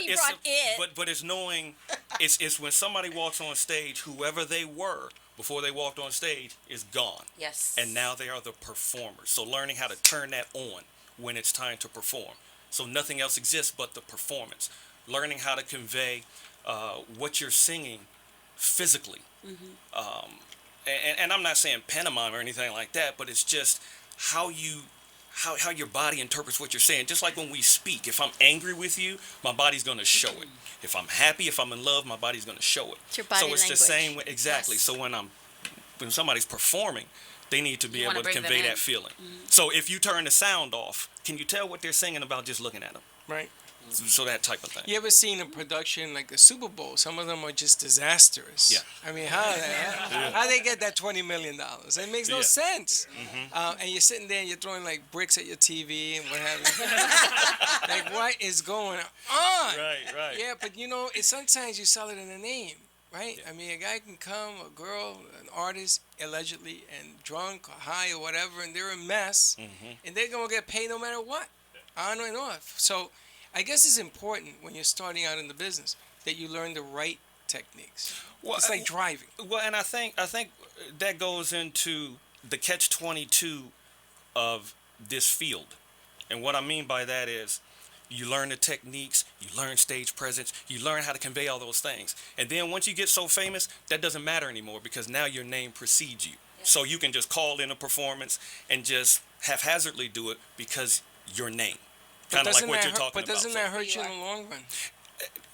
he it's brought it. but it's knowing it's when somebody walks on stage, whoever they were before they walked on stage is gone. Yes. And now they are the performers. So learning how to turn that on when it's time to perform. So nothing else exists but the performance. Learning how to convey what you're singing physically. And I'm not saying pantomime or anything like that, but it's just how your body interprets what you're saying. Just like when we speak, if I'm angry with you, my body's going to show it. If I'm happy, if I'm in love, my body's going to show it. It's your body so it's language. the same way, exactly. Yes. So when somebody's performing, they need to be You wanna able to bring them convey in. that feeling. So if you turn the sound off, can you tell what they're singing about just looking at them? Right. So that type of thing. You ever seen a production like the Super Bowl? Some of them are just disastrous. Yeah. I mean, how they get that $20 million? It makes no Yeah. sense. And you're sitting there and you're throwing like bricks at your TV and what have you. Like, what is going on? Right. Yeah, but you know, sometimes you sell it in a name, right? I mean, a guy can come, a girl, an artist, allegedly, and drunk or high or whatever, and they're a mess, and they're gonna get paid no matter what, on and off. So, I guess it's important when you're starting out in the business that you learn the right techniques. Well, It's like driving. Well, and I think that goes into the catch-22 of this field. And what I mean by that is you learn the techniques, you learn stage presence, you learn how to convey all those things. And then once you get so famous, that doesn't matter anymore because now your name precedes you. Yes. So you can just call in a performance and just haphazardly do it because your name. Kind of like what you're talking about. But doesn't that hurt you in the long run?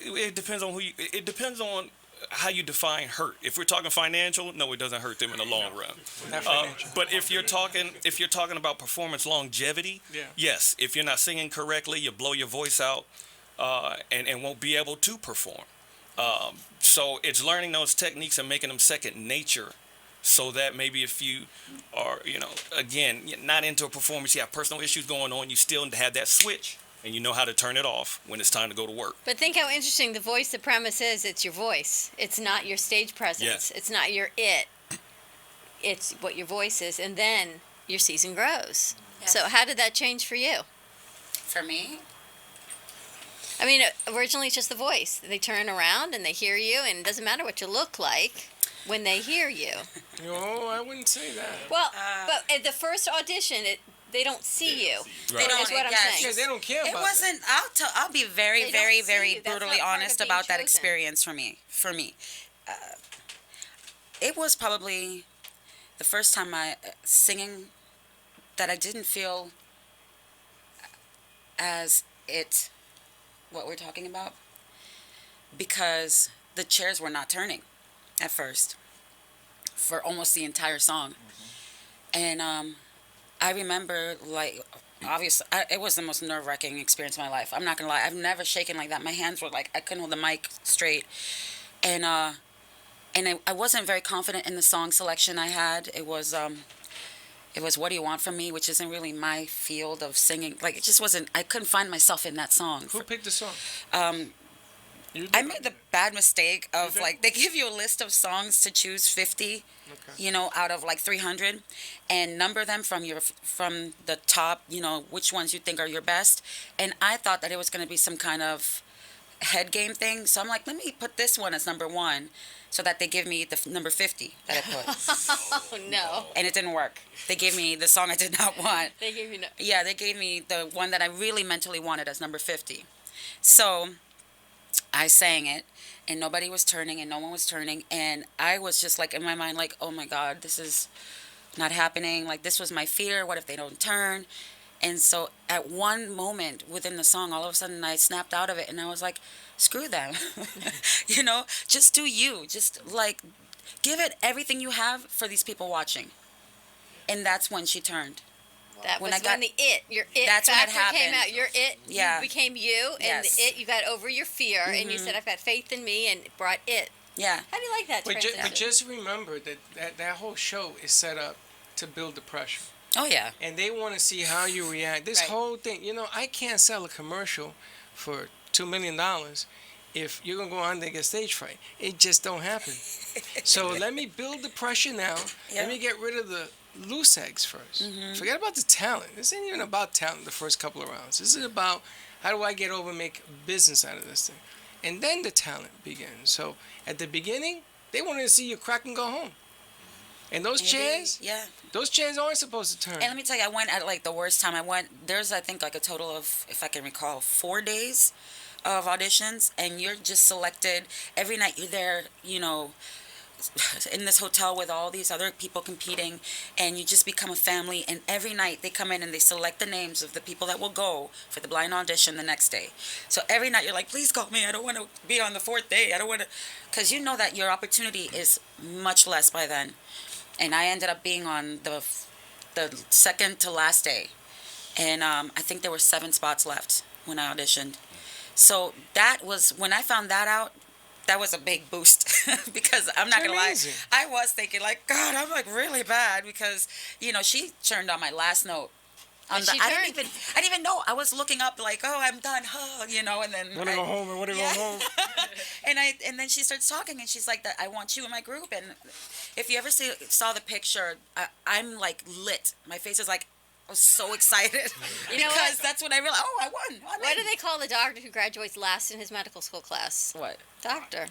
It depends on it depends on how you define hurt. If we're talking financial, no, it doesn't hurt them in the long run. Not financial. But if you're talking about performance longevity, yes. If you're not singing correctly, you blow your voice out, and won't be able to perform. So it's learning those techniques and making them second nature. So that maybe if you are, again, not into a performance, you have personal issues going on, you still have that switch and you know how to turn it off when it's time to go to work. But think how interesting the premise is. It's your voice. It's not your stage presence. Yes. It's not your it. It's what your voice is. And then your season grows. Yes. So how did that change for you? For me, I mean, originally it's just the voice. They turn around and they hear you, and it doesn't matter what you look like when they hear you. No, I wouldn't say that. Well, but at the first audition, they don't see you. Right. They don't. Is what I'm yes. saying. Yeah, they don't care It about wasn't. I'll be very, They very, don't see very you. That's brutally not part of honest being about that chosen. experience for me. It was probably the first time singing that I didn't feel as what we're talking about, because the chairs were not turning at first for almost the entire song. And I remember, like, obviously, it was the most nerve-wracking experience of my life. I'm not gonna lie. I've never shaken like that. My hands were like I couldn't hold the mic straight, and I wasn't very confident in the song selection I had. It was "What Do You Want From Me," which isn't really my field of singing. Like it just wasn't. I couldn't find myself in that song. Who picked the song? You I did? made the bad mistake of did? like they give you a list of songs to choose 50, Okay. out of like 300, and number them from the top, which ones you think are your best. And I thought that it was going to be some kind of head game thing, so I'm like, let me put this one as number one, so that they give me the number 50 that I put. Oh no. And it didn't work. They gave me the song I did not want. They gave you no. Yeah, they gave me the one that I really mentally wanted as number 50. So I sang it, and nobody was turning, and no one was turning, and I was just like in my mind, like, oh my God, this is not happening. Like this was my fear. What if they don't turn? And so at one moment within the song, all of a sudden I snapped out of it, and I was like, screw them. Just do you. Just like give it everything you have for these people watching. And that's when she turned. That When was I got- when your it That's when it factor came happened. out. Your it Yeah. you became you, and Yes. the it you got over your fear, and you said, "I've got faith in me," and brought it. Yeah. How do you like that But, transition? but just remember that whole show is set up to build the pressure. Oh, yeah. And they want to see how you react. This Right. whole thing, I can't sell a commercial for $2 million if you're going to go on there and get stage fright. It just don't happen. So let me build the pressure now. Yeah. Let me get rid of the loose eggs 1st. Forget about the talent. This ain't even about talent the first couple of rounds. This is about how do I get over and make business out of this thing. And then the talent begins. So at the beginning, they wanted to see you crack and go home. And those chairs, Yeah. those chairs aren't supposed to turn. And let me tell you, I went at like the worst time. There's I think like a total of, if I can recall, 4 days of auditions, and you're just selected every night. You're there, in this hotel with all these other people competing, and you just become a family. And every night they come in and they select the names of the people that will go for the blind audition the next day. So every night you're like, please call me. I don't want to be on the 4th day. I don't want to, because you know that your opportunity is much less by then. And I ended up being on the second to last day, and I think there were 7 spots left when I auditioned. So that was when I found that out. That was a big boost because I'm not gonna lie, amazing. I was thinking like, God, I'm like really bad because she turned on my last note. When she I turned? didn't even know. I was looking up like, oh, I'm done, and then Want to go home and want to go home. and then she starts talking, and she's like, I want you in my group. And if you ever saw the picture, I'm like lit. My face is like, I was so excited You know because what? that's when I realized, oh, I won. What do they call the doctor who graduates last in his medical school class? What? Doctor.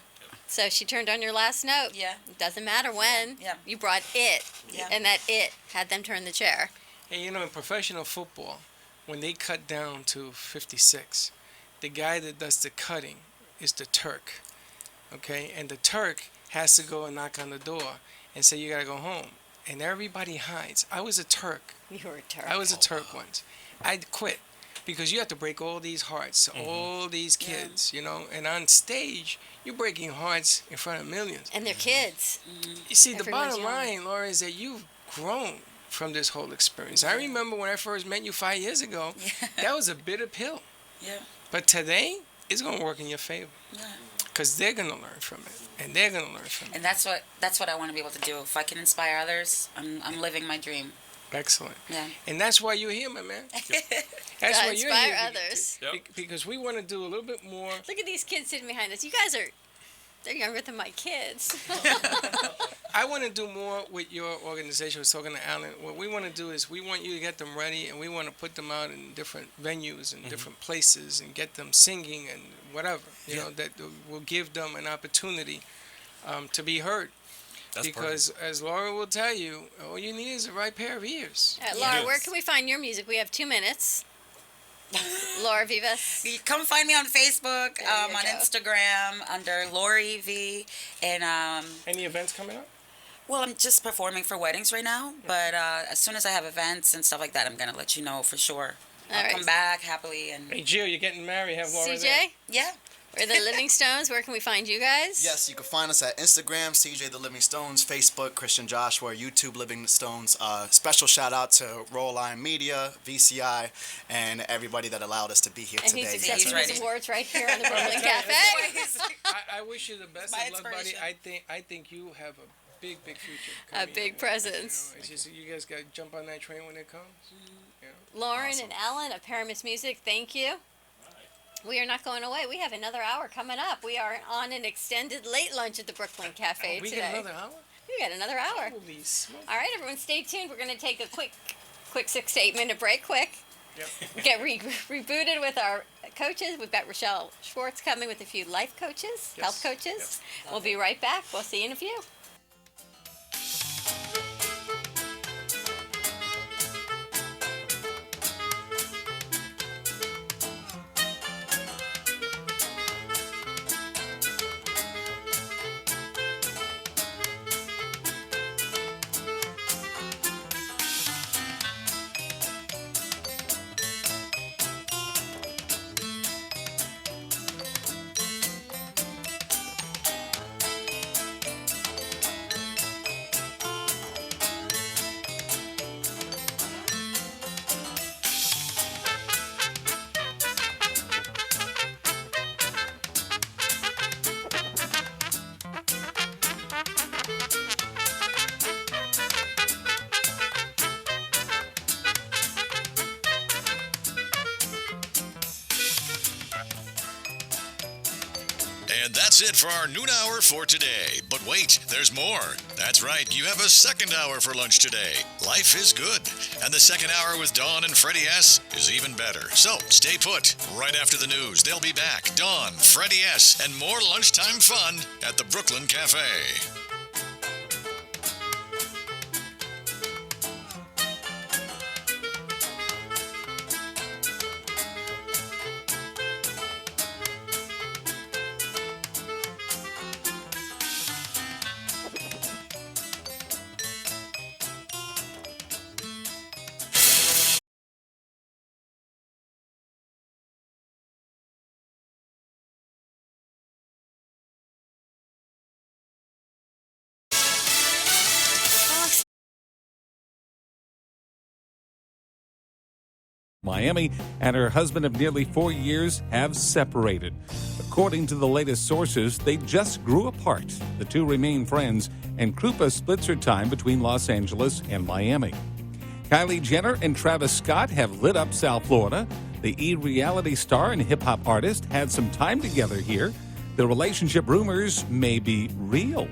So she turned on your last note. Yeah. Doesn't matter when. Yeah. You brought it. Yeah. And that it had them turn the chair. And in professional football, when they cut down to 56, the guy that does the cutting is the Turk. Okay? And the Turk has to go and knock on the door and say, you got to go home. And everybody hides. I was a Turk. You were a Turk. I was a Turk once. I quit because you have to break all these hearts, all these kids, and on stage, you're breaking hearts in front of millions. And they're kids. You see, the Everyone's bottom young. line, Laura, is that you've grown from this whole experience. I remember when I first met you 5 years ago, that was a bitter pill. Yeah. But today, it's going to work in your favor. Yeah. Because they're going to learn from it. And they're going to learn from it. And that's what I want to be able to do. If I can inspire others, I'm living my dream. Excellent. Yeah. And that's why you're here, my man. That's To why you're inspire here. others. Because we want to do a little bit more. Look at these kids sitting behind us. You guys they're younger than my kids. I want to do more with your organization. I was talking to Alan. What we want to do is we want you to get them ready, and we want to put them out in different venues and different places and get them singing and whatever, that will give them an opportunity to be heard. That's because as Laura will tell you, all you need is the right pair of ears. Laura, where can we find your music? We have 2 minutes. Laura Vivas. You come find me on Facebook, There you on go. Instagram under Lori V, and Any events coming up? well, I'm just performing for weddings right now. But as soon as I have events and stuff like that, I'm gonna let you know for sure. I'll right. come back happily and Hey, Jill, you're getting married. Have Laura CJ? there. yeah. We're the Living Stones. Where can we find you guys? Yes, you can find us at Instagram, CJ The Living Stones, Facebook, Christian Joshua, YouTube, Living Stones. Special shout out to Roll Line Media, VCI, and everybody that allowed us to be here And today. he's accepting Yes, his right. awards right here on the Brooklyn Cafe. I wish you the best My of luck, buddy. inspiration. I think you have a big future. A coming big your way. presence. You know, it's just you guys got to jump on that train when it comes. You know? Lauren and Ellen of Paramus Music, thank you. We are not going away. We have another hour coming up. We are on an extended late lunch at the Brooklyn Cafe We today. get another hour? We got another hour. Holy smoke. All right, everyone, stay tuned. We're going to take a quick 6 to 8 minute break. Quick. Yep. Get rebooted with our coaches. We've got Rochelle Schwartz coming with a few life coaches, health coaches. We'll be right back. We'll see you in a few. And that's it for our noon hour for today. But wait, there's more. That's right, you have a second hour for lunch today. Life is good. And the second hour with Dawn and Freddy S. is even better. So stay put. Right after the news, they'll be back. Dawn, Freddy S. and more lunchtime fun at the Brooklyn Cafe. Miami and her husband of nearly 4 years have separated. According to the latest sources, they just grew apart. The two remain friends, and Krupa splits her time between Los Angeles and Miami. Kylie Jenner and Travis Scott have lit up South Florida. The E-reality star and hip-hop artist had some time together here. The relationship rumors may be real.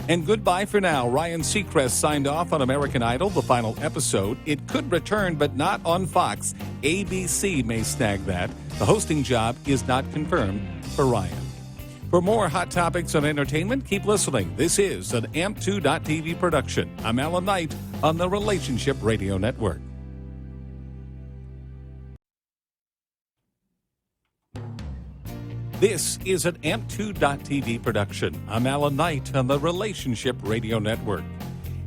And goodbye for now. Ryan Seacrest signed off on American Idol, the final episode. It could return, but not on Fox. ABC may snag that. The hosting job is not confirmed for Ryan. For more hot topics on entertainment, keep listening. This is an AMP2.TV production. I'm Alan Knight on the Relationship Radio Network. This is an AMP2.TV production. I'm Alan Knight on the Relationship Radio Network.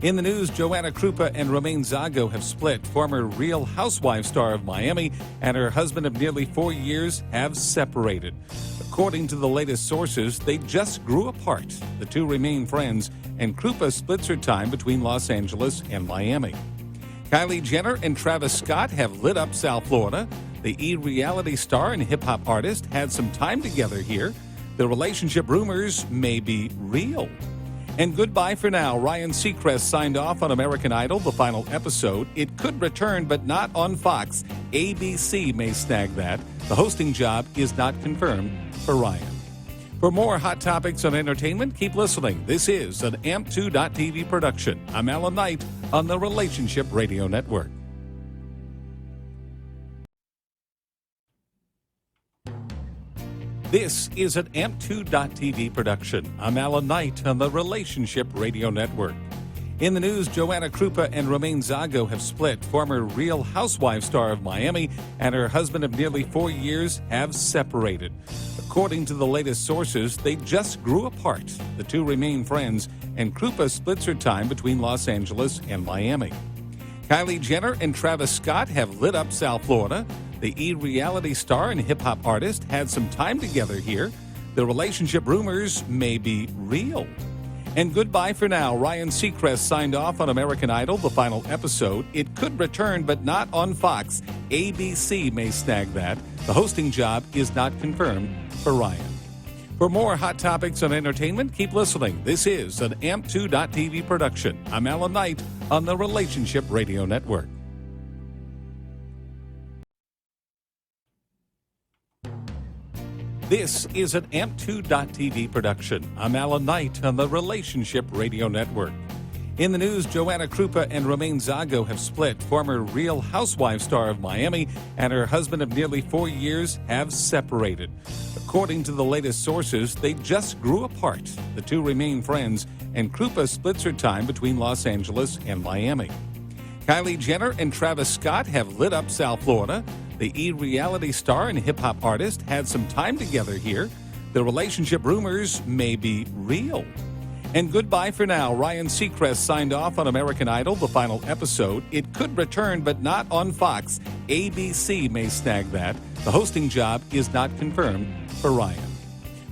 In the news, Joanna Krupa and Romain Zago have split. Former Real Housewives star of Miami and her husband of nearly 4 years have separated. According to the latest sources, they just grew apart. The two remain friends, and Krupa splits her time between Los Angeles and Miami. Kylie Jenner and Travis Scott have lit up South Florida. The E-reality star and hip-hop artist had some time together here. The relationship rumors may be real. And goodbye for now. Ryan Seacrest signed off on American Idol, the final episode. It could return, but not on Fox. ABC may snag that. The hosting job is not confirmed for Ryan. For more hot topics on entertainment, keep listening. This is an AMP2.TV production. I'm Alan Knight on the Relationship Radio Network. This is an AMP2.TV production. I'm Alan Knight on the Relationship Radio Network. In the news, Joanna Krupa and Romain Zago have split. Former Real Housewives star of Miami and her husband of nearly 4 years have separated. According to the latest sources, they just grew apart. The two remain friends, and Krupa splits her time between Los Angeles and Miami. Kylie Jenner and Travis Scott have lit up South Florida. The E-reality star and hip-hop artist had some time together here. The relationship rumors may be real. And goodbye for now. Ryan Seacrest signed off on American Idol, the final episode. It could return, but not on Fox. ABC may snag that. The hosting job is not confirmed for Ryan. For more hot topics on entertainment, keep listening. This is an AMP2.TV production. I'm Alan Knight on the Relationship Radio Network. This is an AMP2.TV production. I'm Alan Knight on the Relationship Radio Network. In the news, Joanna Krupa and Romaine Zago have split. Former Real Housewives star of Miami and her husband of nearly 4 years have separated. According to the latest sources, they just grew apart. The two remain friends, and Krupa splits her time between Los Angeles and Miami. Kylie Jenner and Travis Scott have lit up South Florida. The E-reality star and hip-hop artist had some time together here. The relationship rumors may be real. And goodbye for now. Ryan Seacrest signed off on American Idol, the final episode. It could return, but not on Fox. ABC may snag that. The hosting job is not confirmed for Ryan.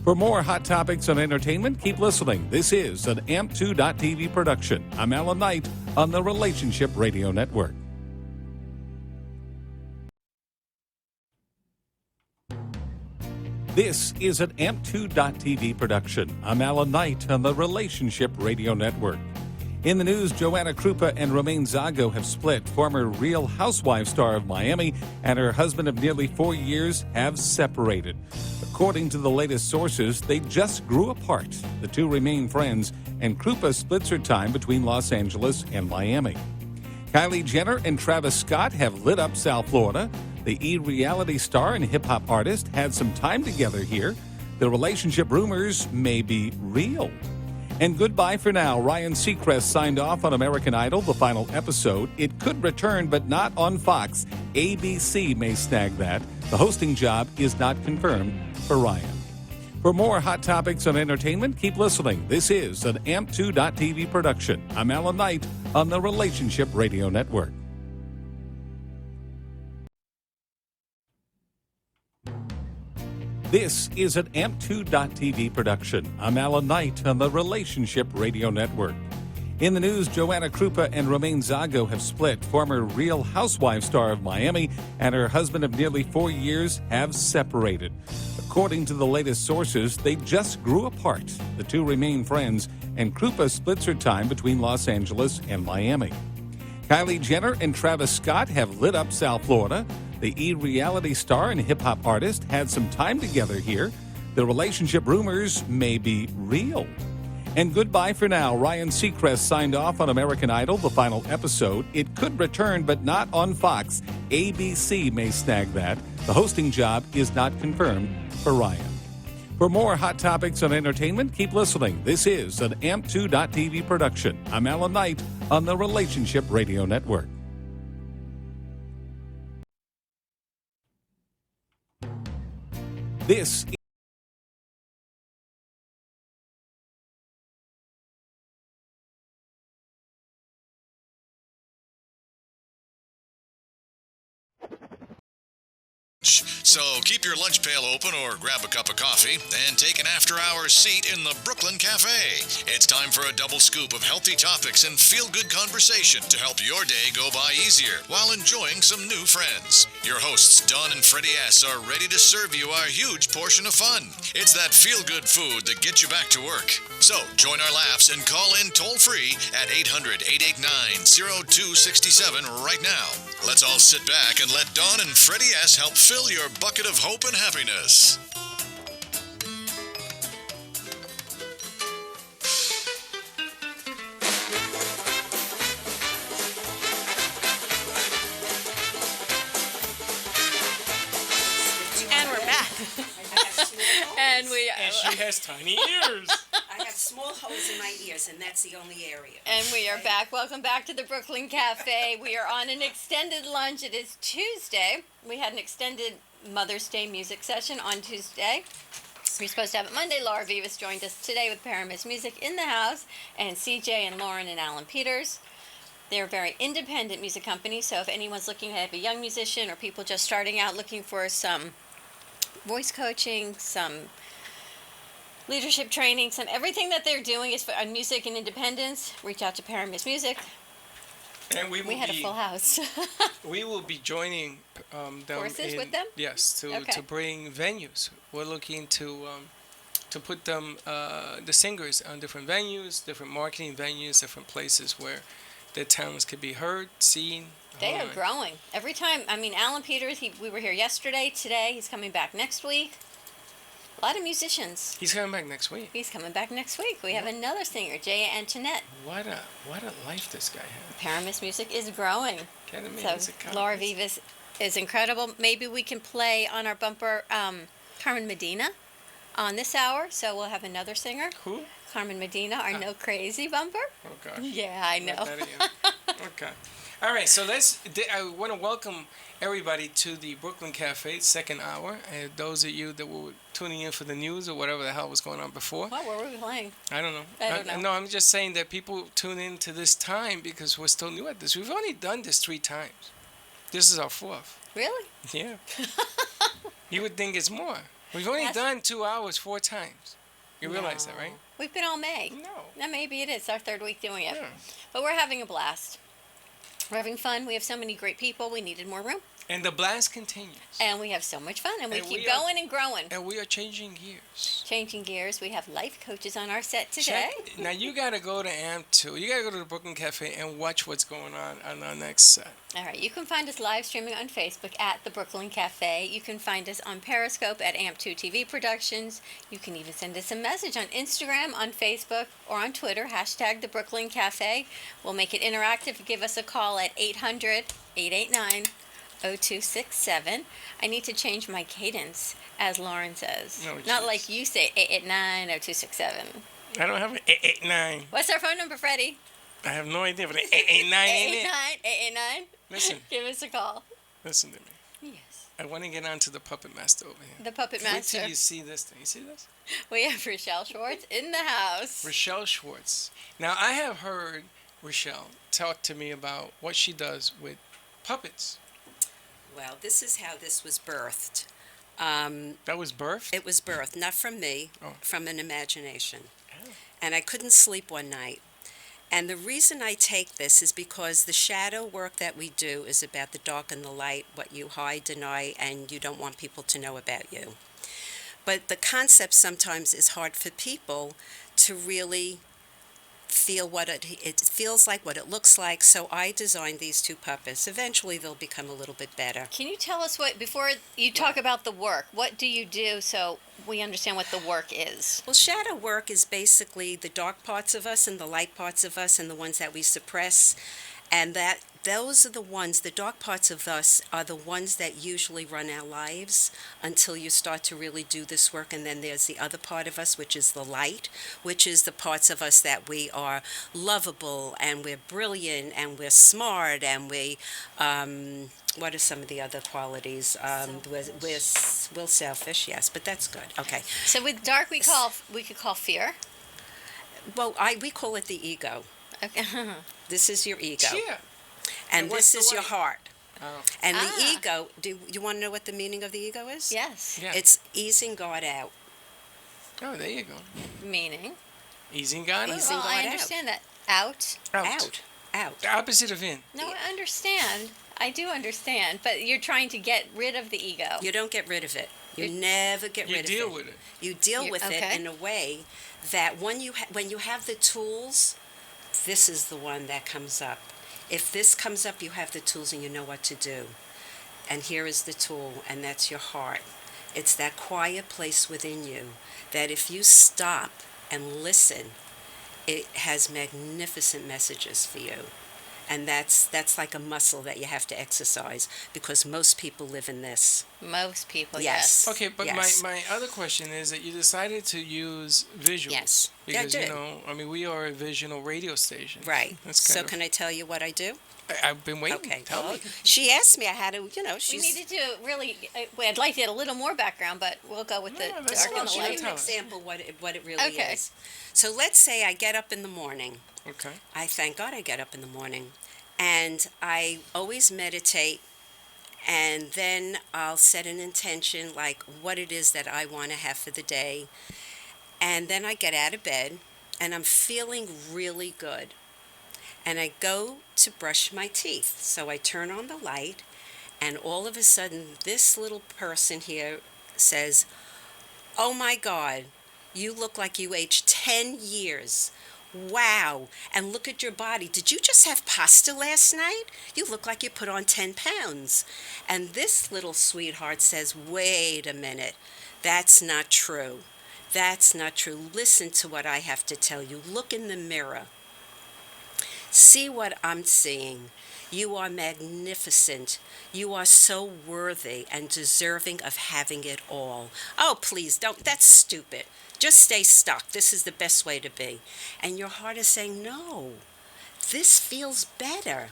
For more hot topics on entertainment, keep listening. This is an AMP2.TV production. I'm Alan Knight on the Relationship Radio Network. This is an AMP2.TV production. I'm Alan Knight on the Relationship Radio Network. In the news, Joanna Krupa and Romaine Zago have split. Former Real Housewives star of Miami and her husband of nearly 4 years have separated. According to the latest sources, they just grew apart. The two remain friends, and Krupa splits her time between Los Angeles and Miami. Kylie Jenner and Travis Scott have lit up South Florida. The E-reality star and hip-hop artist had some time together here. The relationship rumors may be real. And goodbye for now. Ryan Seacrest signed off on American Idol, the final episode. It could return, but not on Fox. ABC may snag that. The hosting job is not confirmed for Ryan. For more hot topics on entertainment, keep listening. This is an AMP2.TV production. I'm Alan Knight on the Relationship Radio Network. This is an AMP2.TV production. I'm Alan Knight on the Relationship Radio Network. In the news, Joanna Krupa and Romaine Zago have split. Former Real Housewives star of Miami and her husband of nearly 4 years have separated. According to the latest sources, they just grew apart. The two remain friends, and Krupa splits her time between Los Angeles and Miami. Kylie Jenner and Travis Scott have lit up South Florida. The E-reality star and hip-hop artist had some time together here. The relationship rumors may be real. And goodbye for now. Ryan Seacrest signed off on American Idol, the final episode. It could return, but not on Fox. ABC may snag that. The hosting job is not confirmed for Ryan. For more hot topics on entertainment, keep listening. This is an AMP2.TV production. I'm Alan Knight on the Relationship Radio Network. This So keep your lunch pail open or grab a cup of coffee and take an after-hours seat in the Brooklyn Cafe. It's time for a double scoop of healthy topics and feel-good conversation to help your day go by easier while enjoying some new friends. Your hosts, Don and Freddy S., are ready to serve you our huge portion of fun. It's that feel-good food that gets you back to work. So join our laughs and call in toll-free at 800-889-0267 right now. Let's all sit back and let Don and Freddy S. help fill your bucket of hope and happiness. And we're back. And she has tiny ears. I have small holes in my ears, and that's the only area. And we are back. Welcome back to the Brooklyn Cafe. We are on an extended lunch. It is Tuesday. We had an extended Mother's Day music session on Tuesday. We were supposed to have it Monday. Laura Vivas joined us today with Paramus Music in the house, and CJ and Lauren and Alan Peters. They're a very independent music company, so if anyone's looking to have a young musician or people just starting out looking for some voice coaching, some leadership training, everything that they're doing is for music and independence. Reach out to Paramus Music. And We had a full house. We will be joining them. Forces with them? Yes, to bring venues. We're looking to put them, the singers, on different venues, different marketing venues, different places where their talents could be heard, seen. They are growing every time. I mean, Alan Peters. We were here yesterday. Today, he's coming back next week. A lot of musicians. He's coming back next week. He's coming back next week. We have another singer, Jay Antoinette. What a life this guy has. Paramus Music is growing. So Laura Vivas is incredible. Maybe we can play on our bumper Carmen Medina on this hour. So we'll have another singer. Who? Carmen Medina, our No Crazy bumper. Oh gosh. Yeah, I know. Okay. All right, so I want to welcome everybody to the Brooklyn Cafe, second hour. And those of you that were tuning in for the news or whatever the hell was going on before. What were we playing? I don't know. I don't know. No, I'm just saying that people tune in to this time because we're still new at this. We've only done this 3 times. This is our 4th. Really? Yeah. You would think it's more. We've only done 2 hours 4 times. You realize that, right? We've been all May. No. Maybe it is our 3rd week doing it. Yeah. But we're having a blast. We're having fun. We have so many great people. We needed more room. And the blast continues. And we have so much fun. And we keep we are- going and growing. And we are changing gears. Changing gears. We have life coaches on our set today. Now you got to go to AMP2. You got to go to the Brooklyn Cafe and watch what's going on our next set. All right. You can find us live streaming on Facebook at the Brooklyn Cafe. You can find us on Periscope at AMP2 TV Productions. You can even send us a message on Instagram, on Facebook, or on Twitter, hashtag the Brooklyn Cafe. We'll make it interactive. Give us a call at 800-889-0267. I need to change my cadence, as Lauren says. No, Not geez. like you say 889-0267. I don't have an 889. What's our phone number, Freddie? I have no idea, but an 889 ain't it? 889. Listen. Give us a call. Listen to me. Yes. I want to get on to the Puppet Master over here. The Puppet Wait Master. till you see this thing. You see this? We have Rochelle Schwartz in the house. Rochelle Schwartz. Now, I have heard Rochelle talk to me about what she does with puppets. Well, this is how this was birthed. That was birthed? It was birthed, not from me, Oh. from an imagination. Oh. And I couldn't sleep one night. And the reason I take this is because the shadow work that we do is about the dark and the light, what you hide, deny, and you don't want people to know about you. But the concept sometimes is hard for people to really feel what it feels like, what it looks like. So I designed these 2 puppets. Eventually they'll become a little bit better. Can you tell us before you talk about the work, what do you do so we understand what the work is? Well, shadow work is basically the dark parts of us and the light parts of us and the ones that we suppress. And those are the ones, the dark parts of us are the ones that usually run our lives until you start to really do this work. And then there's the other part of us, which is the light, which is the parts of us that we are lovable and we're brilliant and we're smart and we, what are some of the other qualities? We're selfish, yes, but that's good. Okay. So with dark we could call fear. Well, we call it the ego. Okay. This is your ego. Yeah. And what's this the is your light? heart. Oh. And the ego, do you want to know what the meaning of the ego is? Yes. Yeah. It's easing God out. Oh, there you go. Meaning? Easing God out. Easing Well, God I out. understand that. Out. Out. The opposite of in. No, I understand. I do understand. But you're trying to get rid of the ego. You don't get rid of it. You never get rid of it. You deal with it. You deal with okay. it in a way that when you have the tools, this is the one that comes up. If this comes up, you have the tools and you know what to do. And here is the tool, and that's your heart. It's that quiet place within you that if you stop and listen, it has magnificent messages for you. And that's like a muscle that you have to exercise because most people live in this. Most people, Yes. Okay, but Yes. my other question is that you decided to use visuals. Yes. Yeah, I Because, did. we are a visual radio station. Right. That's So kind of, can I tell you what I do? I've been waiting. Okay. Tell well, me. she asked me. I had to, We she's... needed to really. I'd like to get a little more background, but we'll go with the No, that's dark and the fine. I'll light. give you an example what it really Okay. is. So let's say I get up in the morning. Okay. I thank God I get up in the morning. And I always meditate. And then I'll set an intention like what it is that I want to have for the day. And then I get out of bed and I'm feeling really good. And I go to brush my teeth. So I turn on the light, and all of a sudden, this little person here says, "Oh my God, you look like you aged 10 years. Wow. And look at your body. Did you just have pasta last night? You look like you put on 10 pounds." And this little sweetheart says, "Wait a minute. That's not true. That's not true. Listen to what I have to tell you. Look in the mirror. See what I'm seeing. You are magnificent. You are so worthy and deserving of having it all. Oh, please don't. That's stupid. Just stay stuck. This is the best way to be." And your heart is saying, "No, this feels better."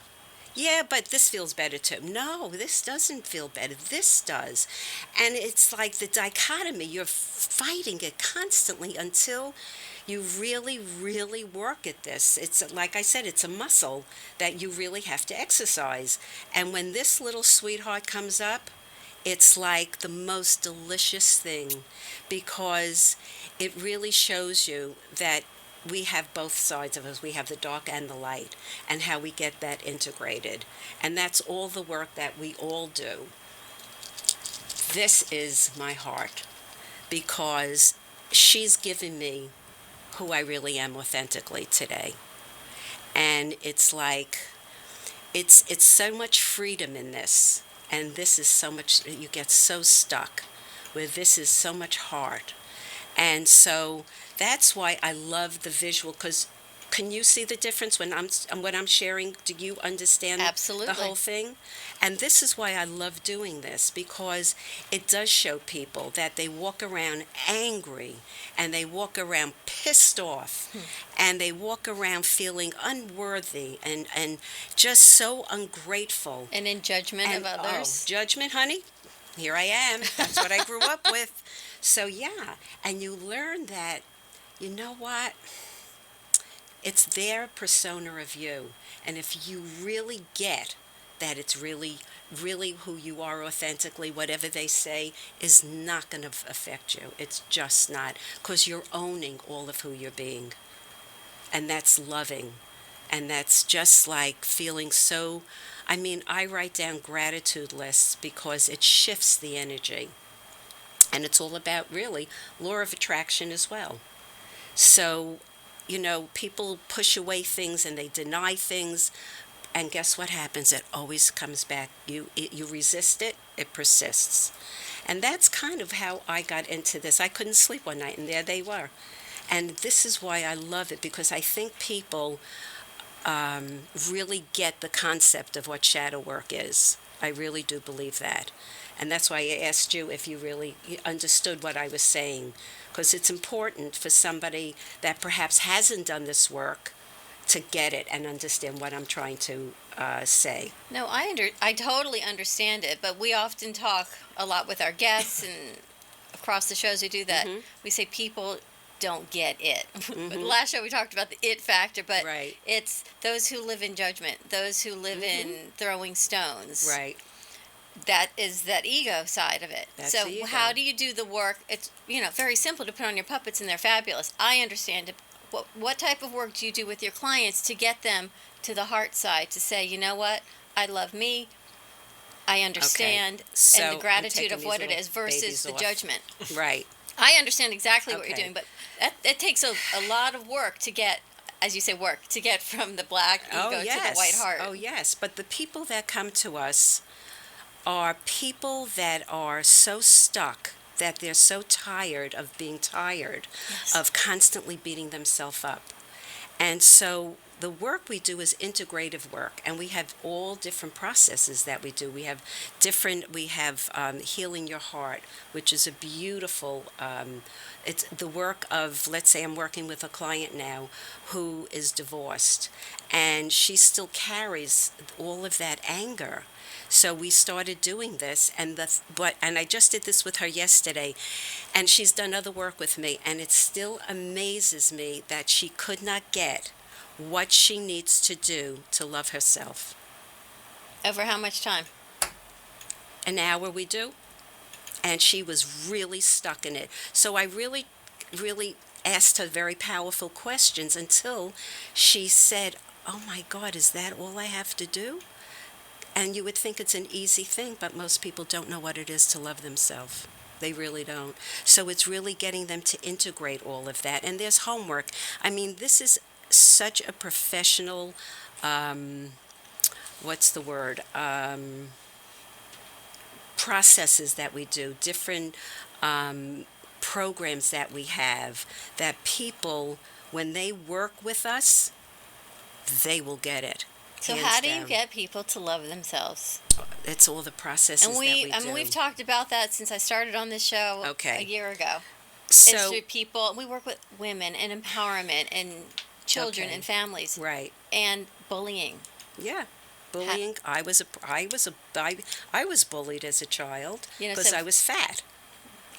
"Yeah, but this feels better too." "No, this doesn't feel better. This does." And it's like the dichotomy. You're fighting it constantly until you really, really work at this. It's like I said, it's a muscle that you really have to exercise. And when this little sweetheart comes up, it's like the most delicious thing, because it really shows you that we have both sides of us. We have the dark and the light, and how we get that integrated. And that's all the work that we all do. This is my heart, because she's given me who I really am authentically today. And it's like, it's so much freedom in this. And this is so much, you get so stuck, where this is so much heart. And so that's why I love the visual, because can you see the difference when I'm sharing? Do you understand Absolutely. the whole thing? And this is why I love doing this, because it does show people that they walk around angry, and they walk around pissed off, and they walk around feeling unworthy and just so ungrateful. And in judgment of others. Oh, judgment, honey. Here I am. That's what I grew up with. So yeah, and you learn that, you know what? It's their persona of you. And if you really get that it's really, really who you are authentically, whatever they say is not going to affect you. It's just not, because you're owning all of who you're being. And that's loving. And that's just like feeling so, I mean, I write down gratitude lists because it shifts the energy. And it's all about really law of attraction as well. So, you know, people push away things and they deny things, and guess what happens? It always comes back. You resist it, it persists. And that's kind of how I got into this. I couldn't sleep one night, and there they were. And this is why I love it, because I think people really get the concept of what shadow work is. I really do believe that. And that's why I asked you if you really understood what I was saying, because it's important for somebody that perhaps hasn't done this work to get it and understand what I'm trying to say. No, I totally understand it, but we often talk a lot with our guests and across the shows we do that. We say people don't get it. But the last show we talked about the it factor, but it's those who live in judgment, those who live in throwing stones. Right. That is that ego side of it. That's so the ego. How do you do the work? It's, you know, very simple to put on your puppets and they're fabulous. I understand it. What type of work do you do with your clients to get them to the heart side, to say, you know what, I love me, I understand, So and the I'm gratitude taking of these what it little is versus babies the off. judgment. Right. I understand exactly what you're Okay. doing, but that takes a lot of work to get, as you say, to get from the black ego to the white heart. Oh, yes. But the people that come to us are people that are so stuck, that they're so tired of being tired, of constantly beating themselves up. And so the work we do is integrative work, and we have all different processes that we do. We have healing your heart, which is a beautiful, it's the work of, let's say I'm working with a client now who is divorced, and she still carries all of that anger. So we started doing this, and I just did this with her yesterday, and she's done other work with me, and it still amazes me that she could not get what she needs to do to love herself. Over how much time? An hour we do, and she was really stuck in it. So I really asked her very powerful questions until she said, "Oh my God, is that all I have to do?" And you would think it's an easy thing, but most people don't know what it is to love themselves. They really don't. So it's really getting them to integrate all of that. And there's homework. I mean, this is such a professional, what's the word? Processes that we do, different programs that we have, that people, when they work with us, they will get it. So hands how do you down. get people to love themselves? It's all the processes And that we do. I mean, we've talked about that since I started on this show Okay. a year ago. So, It's through people. We work with women and empowerment and children Okay. and families right. and bullying. Yeah. Bullying. I was bullied as a child You know, because so I was fat.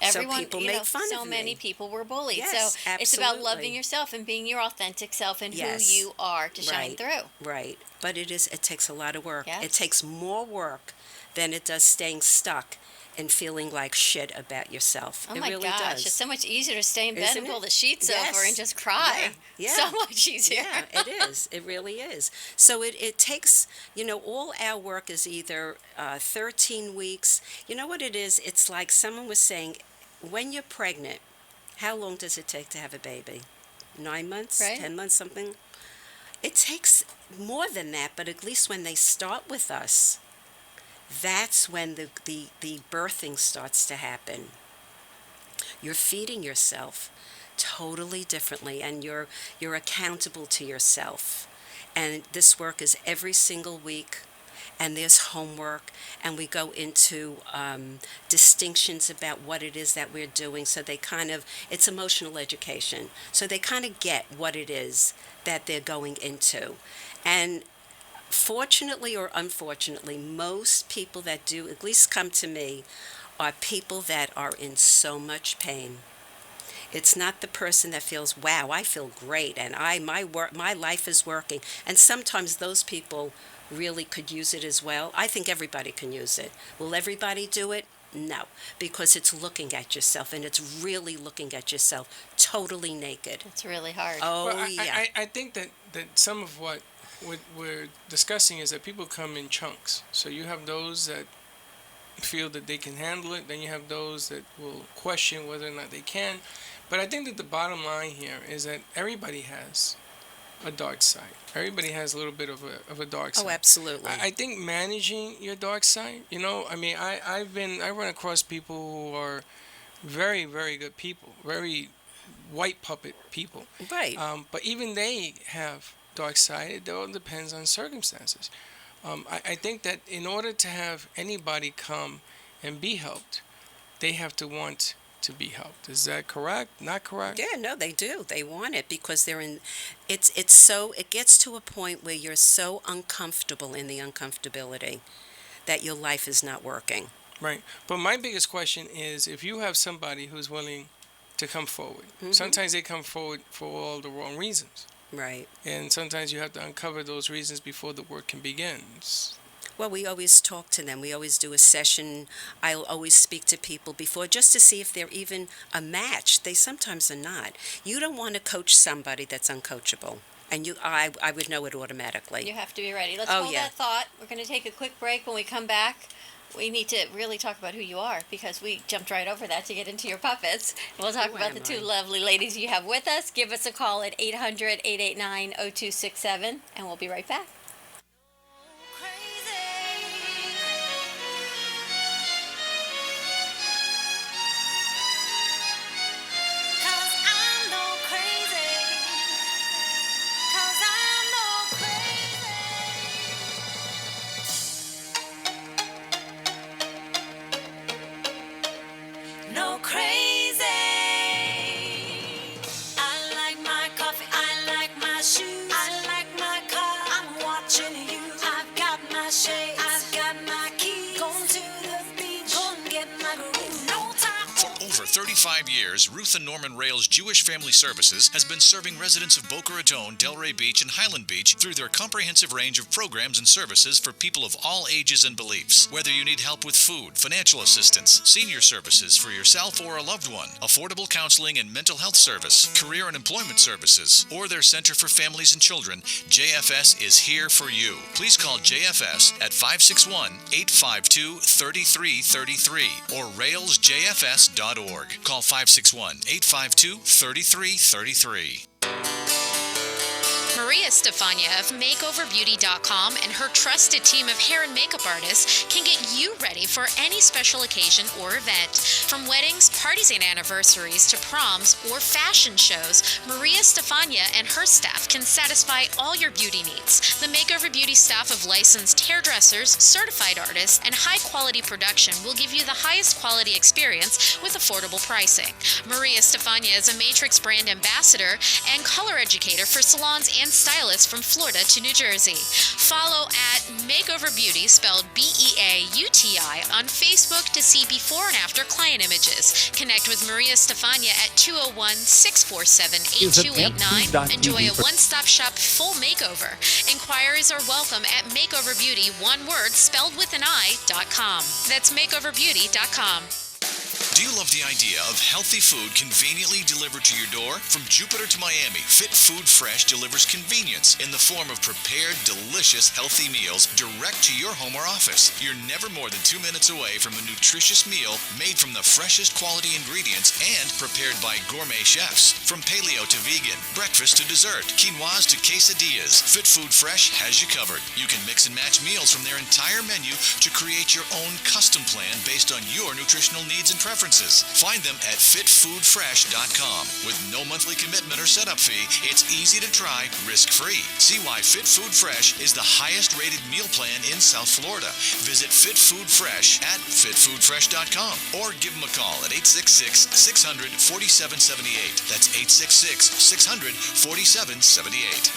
Everyone, so people you made know, fun so of many me. people were bullied. Yes, so it's about loving absolutely. yourself and being your authentic self and Yes. who you are to shine Right. through. Right. But it takes a lot of work. Yes. It takes more work than it does staying stuck and feeling like shit about yourself. Oh it my really gosh, does. it's so much easier to stay in bed Isn't and pull it? the sheets over and Yes. just cry. Yeah. So much easier. Yeah, it is. It really is. So it takes, all our work is either 13 weeks. You know what it is? It's like someone was saying, when you're pregnant, how long does it take to have a baby? 9 months? Right. 10 months, something? It takes more than that, but at least when they start with us, that's when the birthing starts to happen. You're feeding yourself totally differently, and you're accountable to yourself. And this work is every single week, and there's homework, and we go into distinctions about what it is that we're doing, so they it's emotional education, so they kind of get what it is that they're going into. And fortunately or unfortunately, most people that do at least come to me are people that are in so much pain. It's not the person that feels, wow, I feel great and my life is working. And sometimes those people really could use it as well. I think everybody can use it. Will everybody do it? No, because it's looking at yourself, and it's really looking at yourself totally naked. It's really hard. Oh, Well, yeah. I think that some of what we're discussing is that people come in chunks. So you have those that feel that they can handle it, then you have those that will question whether or not they can. But I think that the bottom line here is that everybody has a dark side. Everybody has a little bit of a dark side. Oh, absolutely. I think managing your dark side, I mean, I run across people who are very, very good people, very white puppet people. Right. But even they have dark side. It all depends on circumstances. I think that in order to have anybody come and be helped, they have to want to be helped. Is that correct? Not correct? Yeah, no, they do. They want it because they're in. It gets to a point where you're so uncomfortable in the uncomfortability that your life is not working. Right. But my biggest question is, if you have somebody who's willing to come forward, sometimes they come forward for all the wrong reasons. Right. And sometimes you have to uncover those reasons before the work can begin. Well, we always talk to them. We always do a session. I'll always speak to people before just to see if they're even a match. They sometimes are not. You don't want to coach somebody that's uncoachable. And I would know it automatically. You have to be ready. Let's Oh, hold yeah. that thought. We're going to take a quick break. When we come back, we need to really talk about who you are, because we jumped right over that to get into your puppets. We'll talk Who about am the two I? lovely ladies you have with us. Give us a call at 800-889-0267, and we'll be right back. No crazy. I like my coffee. I like my shoes. I like my car. I'm 35 years, Ruth and Norman Rails Jewish Family Services has been serving residents of Boca Raton, Delray Beach, and Highland Beach through their comprehensive range of programs and services for people of all ages and beliefs. Whether you need help with food, financial assistance, senior services for yourself or a loved one, affordable counseling and mental health service, career and employment services, or their Center for Families and Children, JFS is here for you. Please call JFS at 561-852-3333 or railsjfs.org. Call 561-852-3333. Maria Stefania of MakeOverBeauty.com and her trusted team of hair and makeup artists can get you ready for any special occasion or event. From weddings, parties, and anniversaries to proms or fashion shows, Maria Stefania and her staff can satisfy all your beauty needs. The Makeover Beauty staff of licensed hairdressers, certified artists, and high-quality production will give you the highest quality experience with affordable pricing. Maria Stefania is a Matrix brand ambassador and color educator for salons and stylists from Florida to New Jersey. Follow at Makeover Beauty, spelled BEAUTI, on Facebook to see before and after client images. Connect with Maria Stefania at 201-647-8289. Enjoy a one-stop shop full makeover. Inquiries are welcome at MakeoverBeauty, one word, spelled with an I.com. That's MakeoverBeauty.com. Do you love the idea of healthy food conveniently delivered to your door? From Jupiter to Miami, Fit Food Fresh delivers convenience in the form of prepared, delicious, healthy meals direct to your home or office. You're never more than 2 minutes away from a nutritious meal made from the freshest quality ingredients and prepared by gourmet chefs. From paleo to vegan, breakfast to dessert, quinoas to quesadillas, Fit Food Fresh has you covered. You can mix and match meals from their entire menu to create your own custom plan based on your nutritional needs and preferences. Find them at fitfoodfresh.com. With no monthly commitment or setup fee, it's easy to try, risk-free. See why Fit Food Fresh is the highest-rated meal plan in South Florida. Visit Fit Food Fresh at fitfoodfresh.com or give them a call at 866-600-4778. That's 866-600-4778.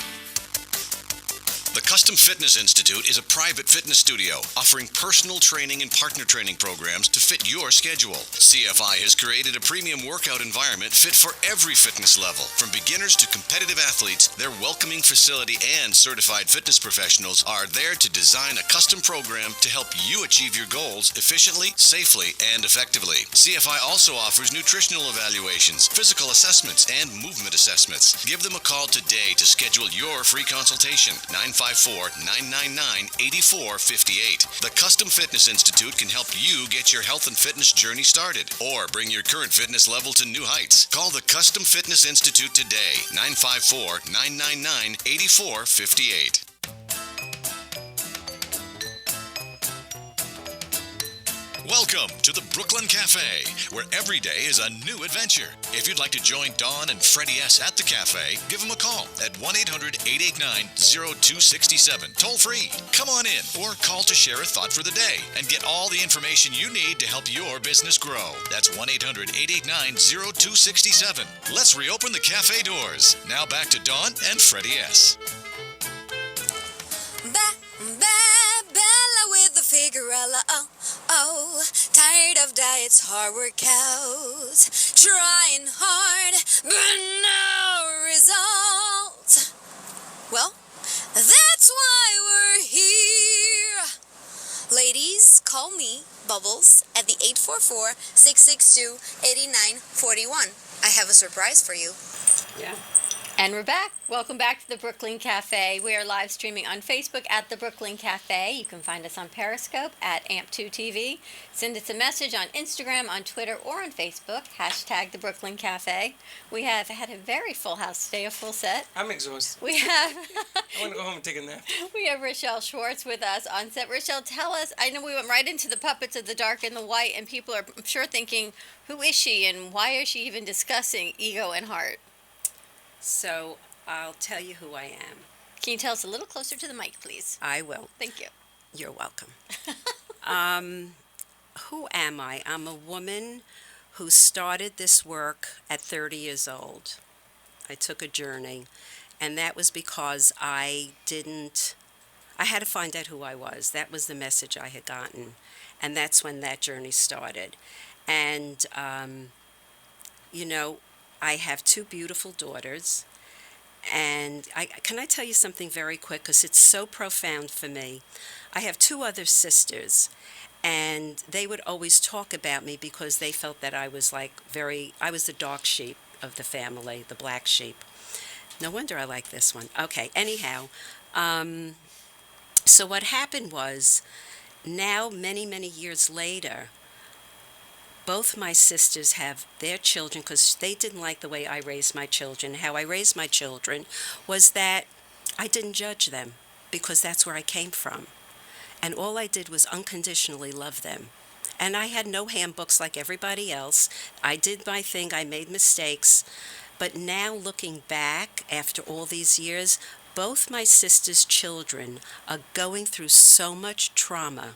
The Custom Fitness Institute is a private fitness studio offering personal training and partner training programs to fit your schedule. CFI has created a premium workout environment fit for every fitness level. From beginners to competitive athletes, their welcoming facility and certified fitness professionals are there to design a custom program to help you achieve your goals efficiently, safely, and effectively. CFI also offers nutritional evaluations, physical assessments, and movement assessments. Give them a call today to schedule your free consultation. 954-999-8458. The Custom Fitness Institute can help you get your health and fitness journey started or bring your current fitness level to new heights. Call the Custom Fitness Institute today. 954-999-8458. Welcome to the Brooklyn Cafe, where every day is a new adventure. If you'd like to join Dawn and Freddy S. at the cafe, give them a call at 1-800-889-0267, toll free. Come on in or call to share a thought for the day and get all the information you need to help your business grow. That's 1-800-889-0267. Let's reopen the cafe doors. Now back to Dawn and Freddy S. Bella with the Figurella, tired of diets, hard workouts, trying hard, but no results. Well, that's why we're here. Ladies, call me, Bubbles, at the 844-662-8941. I have a surprise for you. Yeah. And we're back. Welcome back to the Brooklyn Cafe. We are live streaming on Facebook at the Brooklyn Cafe. You can find us on Periscope at AMP2TV. Send us a message on Instagram, on Twitter, or on Facebook. Hashtag the Brooklyn Cafe. We have had a very full house today, a full set. I'm exhausted. We have I want to go home and take a nap. we have Rochelle Schwartz with us on set. Rochelle, tell us, I know we went right into the puppets of the dark and the white, and people are, I'm sure, thinking, who is she and why is she even discussing ego and heart? So I'll tell you who I am. Can you tell us a little closer to the mic, please? I will. Thank you. You're welcome. Who am I? I'm a woman who started this work at 30 years old. I took a journey, and that was because I had to find out who I was. That was the message I had gotten, and that's when that journey started. And you know, I have two beautiful daughters. And can I tell you something very quick? Because it's so profound for me. I have two other sisters, and they would always talk about me because they felt that I was I was the dark sheep of the family, the black sheep. No wonder I like this one. Okay, anyhow, so what happened was, now many, many years later, both my sisters have their children because they didn't like the way I raised my children. How I raised my children was that I didn't judge them because that's where I came from. And all I did was unconditionally love them. And I had no handbooks like everybody else. I did my thing, I made mistakes. But now looking back after all these years, both my sisters' children are going through so much trauma.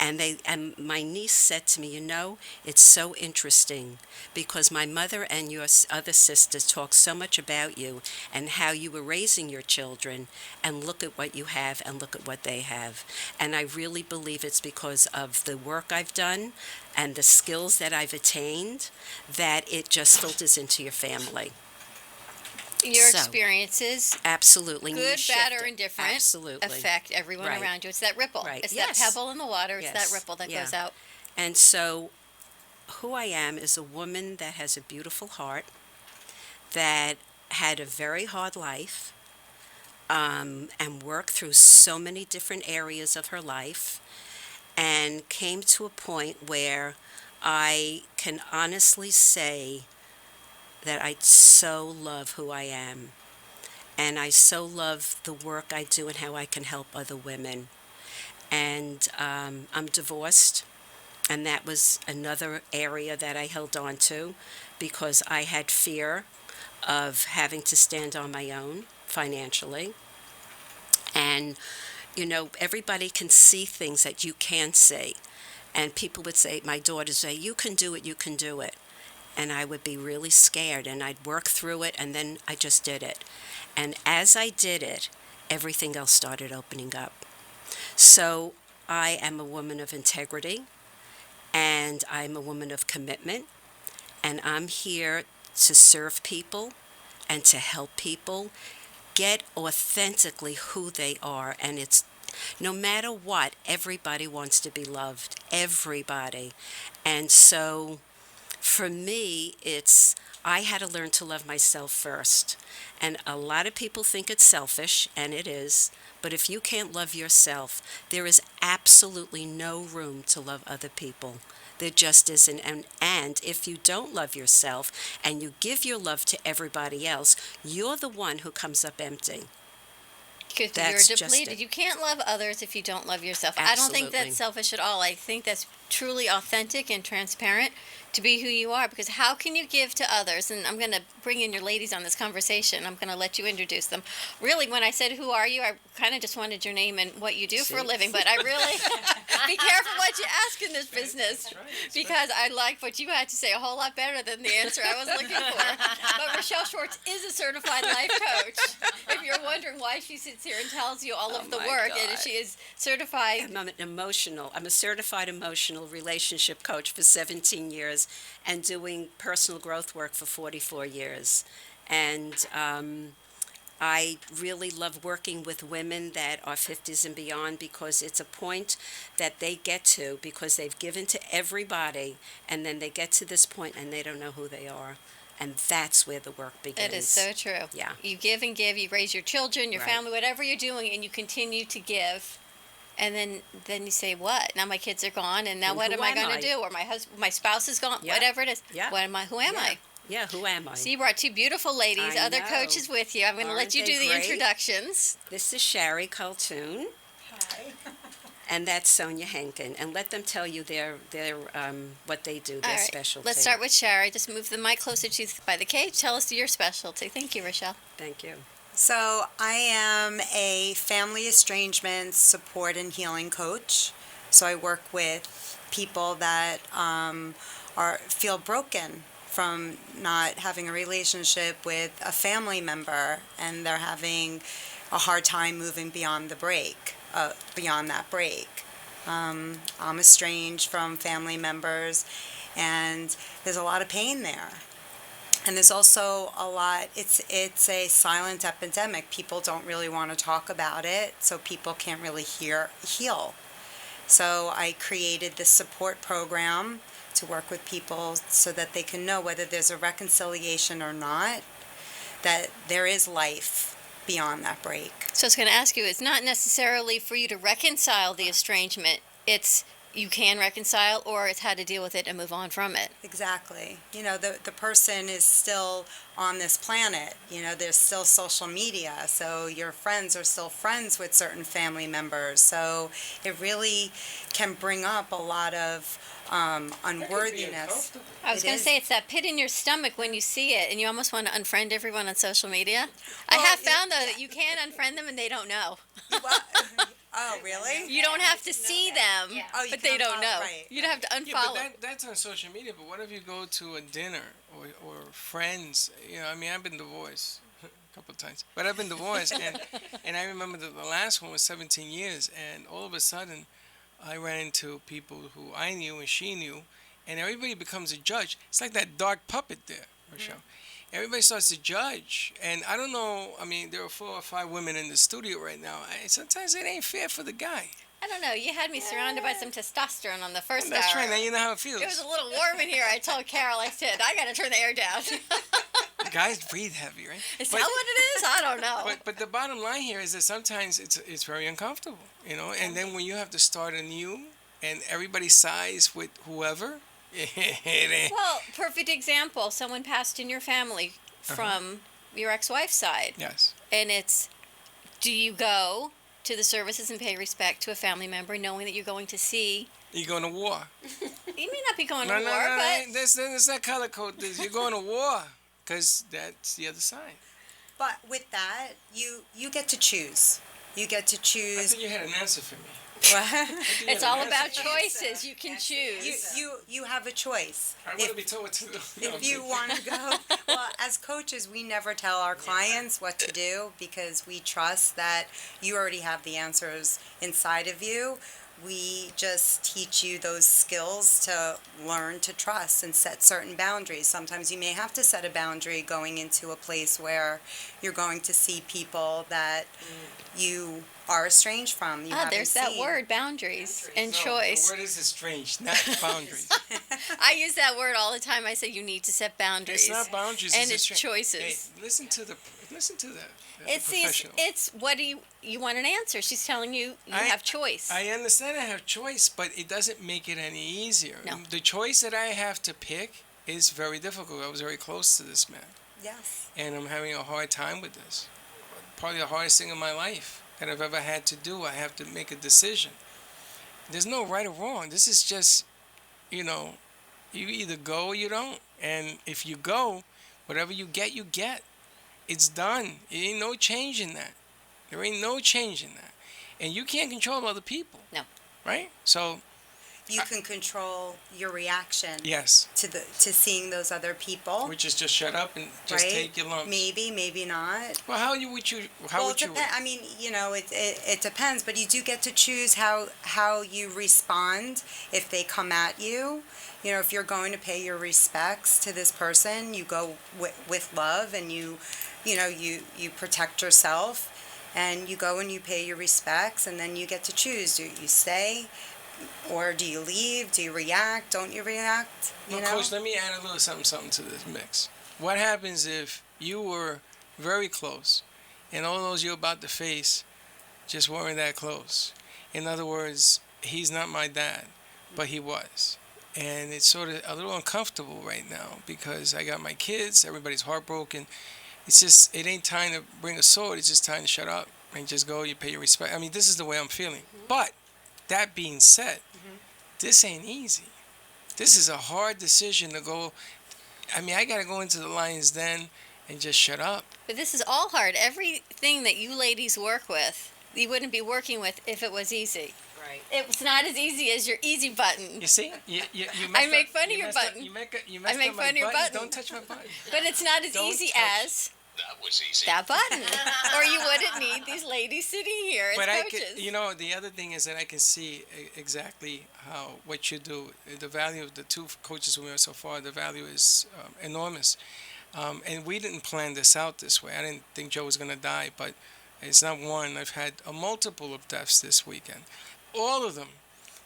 And my niece said to me, you know, it's so interesting because my mother and your other sisters talk so much about you and how you were raising your children, and look at what you have and look at what they have. And I really believe it's because of the work I've done and the skills that I've attained that it just filters into your family. Your So, experiences, absolutely, good, you bad, shift or it. indifferent, Absolutely. affect everyone Right. around you. It's that ripple. Right. It's Yes. that pebble in the water. It's Yes. that ripple that Yeah. goes out. And so, who I am is a woman that has a beautiful heart, that had a very hard life, and worked through so many different areas of her life, and came to a point where I can honestly say that I so love who I am. And I so love the work I do and how I can help other women. And I'm divorced, and that was another area that I held on to because I had fear of having to stand on my own financially. And, you know, everybody can see things that you can't see. And people would say, my daughters say, you can do it, you can do it. And I would be really scared, and I'd work through it, and then I just did it. And as I did it, everything else started opening up. So I am a woman of integrity, and I'm a woman of commitment, and I'm here to serve people and to help people get authentically who they are. And it's no matter what, everybody wants to be loved, everybody. And so for me, I had to learn to love myself first. And a lot of people think it's selfish, and it is. But if you can't love yourself, there is absolutely no room to love other people. There just isn't. And if you don't love yourself and you give your love to everybody else, you're the one who comes up empty. Because That's you're just depleted. it. You can't love others if you don't love yourself. I don't think Absolutely. that's selfish at all. I think that's truly authentic and transparent to be who you are. Because how can you give to others? And I'm going to bring in your ladies on this conversation. I'm going to let you introduce them. Really, when I said, who are you? I kind of just wanted your name and what you do for a See? living. But I really, be careful what you ask in this business. Because I like what you had to say a whole lot better than the answer I was looking for. But Rochelle Schwartz is a certified life coach. If you're wondering why she sits here and tells you all of the my work, God. and she is certified. I'm a certified emotional relationship coach for 17 years and doing personal growth work for 44 years. And I really love working with women that are 50s and beyond because it's a point that they get to because they've given to everybody, and then they get to this point and they don't know who they are. And that's where the work begins. It is so true. Yeah. You give and give. You raise your children, your Right. family, whatever you're doing, and you continue to give. And then you say, what? Now my kids are gone, and now And what who am I am going I? to do? Or my spouse is gone. Yeah. Whatever it is. Yeah. What am I? Who am I? Yeah, who am I? So you brought two beautiful ladies, I other know. coaches with you. I'm going to let Aren't you they do the great? introductions. This is Sherry Coltoon. Hi. And that's Sonia Henkin. And let them tell you their what they do, their All right. specialty. Let's start with Sherry. Just move the mic closer to you by the cage. Tell us your specialty. Thank you, Rochelle. Thank you. So I am a family estrangement support and healing coach. So I work with people that feel broken from not having a relationship with a family member, and they're having a hard time moving beyond the break, beyond that break. I'm estranged from family members, and there's a lot of pain there. And there's also a lot, it's a silent epidemic. People don't really want to talk about it, so people can't really heal. So I created this support program to work with people so that they can know whether there's a reconciliation or not, that there is life beyond that break. So I was going to ask you, it's not necessarily for you to reconcile the estrangement. It's you can reconcile, or it's how to deal with it and move on from it. Exactly. You know, the person is still on this planet. You know, there's still social media, so your friends are still friends with certain family members. So it really can bring up a lot of unworthiness. I was going to say, it's that pit in your stomach when you see it, and you almost want to unfriend everyone on social media. I have found, though, that you can unfriend them and they don't know. Oh, really? You don't have to see them, but they don't know. Right. You don't have to unfollow. Yeah, but that's on social media. But what if you go to a dinner or friends? You know, I mean, I've been divorced a couple of times, but I've been divorced, and I remember the last one was 17 years, and all of a sudden, I ran into people who I knew and she knew, and everybody becomes a judge. It's like that dark puppet there, Rochelle. Everybody starts to judge, and I don't know. I mean, there are 4 or 5 women in the studio right now. Sometimes it ain't fair for the guy. I don't know. You had me surrounded by some testosterone on the first hour. That's right. Now you know how it feels. It was a little warm in here. I told Carol, I said, I got to turn the air down. Guys breathe heavy, right? Is that what it is? I don't know. But the bottom line here is that sometimes it's very uncomfortable, you know. And then when you have to start anew, and everybody sides with whoever. Well, perfect example. Someone passed in your family from your ex-wife's side. Yes. And it's, do you go to the services and pay respect to a family member knowing that you're going to see? You're going to war. You may not be going to war, No, but... That's that color code. You're going to war because that's the other side. But with that, you get to choose. You get to choose. I thought you had an answer for me. It's all about choices. You can choose. You have a choice. I want to be told what to do. If you want to go, well, as coaches, we never tell our clients what to do because we trust that you already have the answers inside of you. We just teach you those skills to learn to trust and set certain boundaries. Sometimes you may have to set a boundary going into a place where you're going to see people that you are estranged from. There's that word, boundaries and choice. The word is estranged, not boundaries. I use that word all the time. I say you need to set boundaries. It's not boundaries. And it's choices. Hey, listen to the professional. It's what do you want an answer? She's telling you have choice. I understand I have choice, but it doesn't make it any easier. No. The choice that I have to pick is very difficult. I was very close to this man. Yes. And I'm having a hard time with this. Probably the hardest thing in my life that I've ever had to do. I have to make a decision. There's no right or wrong. This is just, you know, you either go or you don't. And if you go, whatever you get, you get. It's done. There ain't no change in that. There ain't no change in that. And you can't control other people. No. Right? So you can control your reaction. Yes. To seeing those other people. Which is just shut up and just take your lumps. Maybe not. Well, how would you? I mean, you know, it depends, but you do get to choose how you respond if they come at you. You know, if you're going to pay your respects to this person, you go with love, and you protect yourself, and you go and you pay your respects, and then you get to choose. Do you stay? Or do you leave? Do you react? Don't you react? Well, Coach, let me add a little something to this mix. What happens if you were very close and all those you're about to face just weren't that close? In other words, he's not my dad, but he was. And it's sort of a little uncomfortable right now because I got my kids, everybody's heartbroken. It's just, it ain't time to bring a sword, it's just time to shut up and just go, you pay your respect. I mean, this is the way I'm feeling. But that being said, this ain't easy. This is a hard decision to go. I mean, I got to go into the lion's den and just shut up. But this is all hard. Everything that you ladies work with, you wouldn't be working with if it was easy. Right. It's not as easy as your easy button. You see? I make fun of your button. You mess I make up fun of your button. Don't touch my button. But it's not as easy as That was easy. that button, or you wouldn't need these ladies sitting here as But coaches. I could, the other thing is that I can see exactly what you do. The value of the two coaches we have so far, the value is enormous. And we didn't plan this out this way. I didn't think Joe was going to die, but it's not one. I've had a multiple of deaths this weekend. All of them.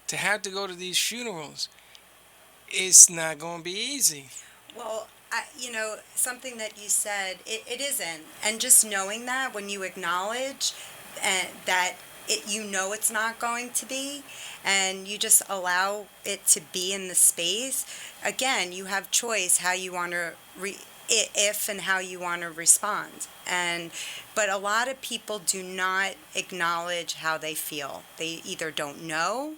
To have to go to these funerals, it's not going to be easy. Well, something that you said, it isn't. And just knowing that, when you acknowledge that it's not going to be, and you just allow it to be in the space, again, you have choice how you want to if and how you want to respond. But a lot of people do not acknowledge how they feel. They either don't know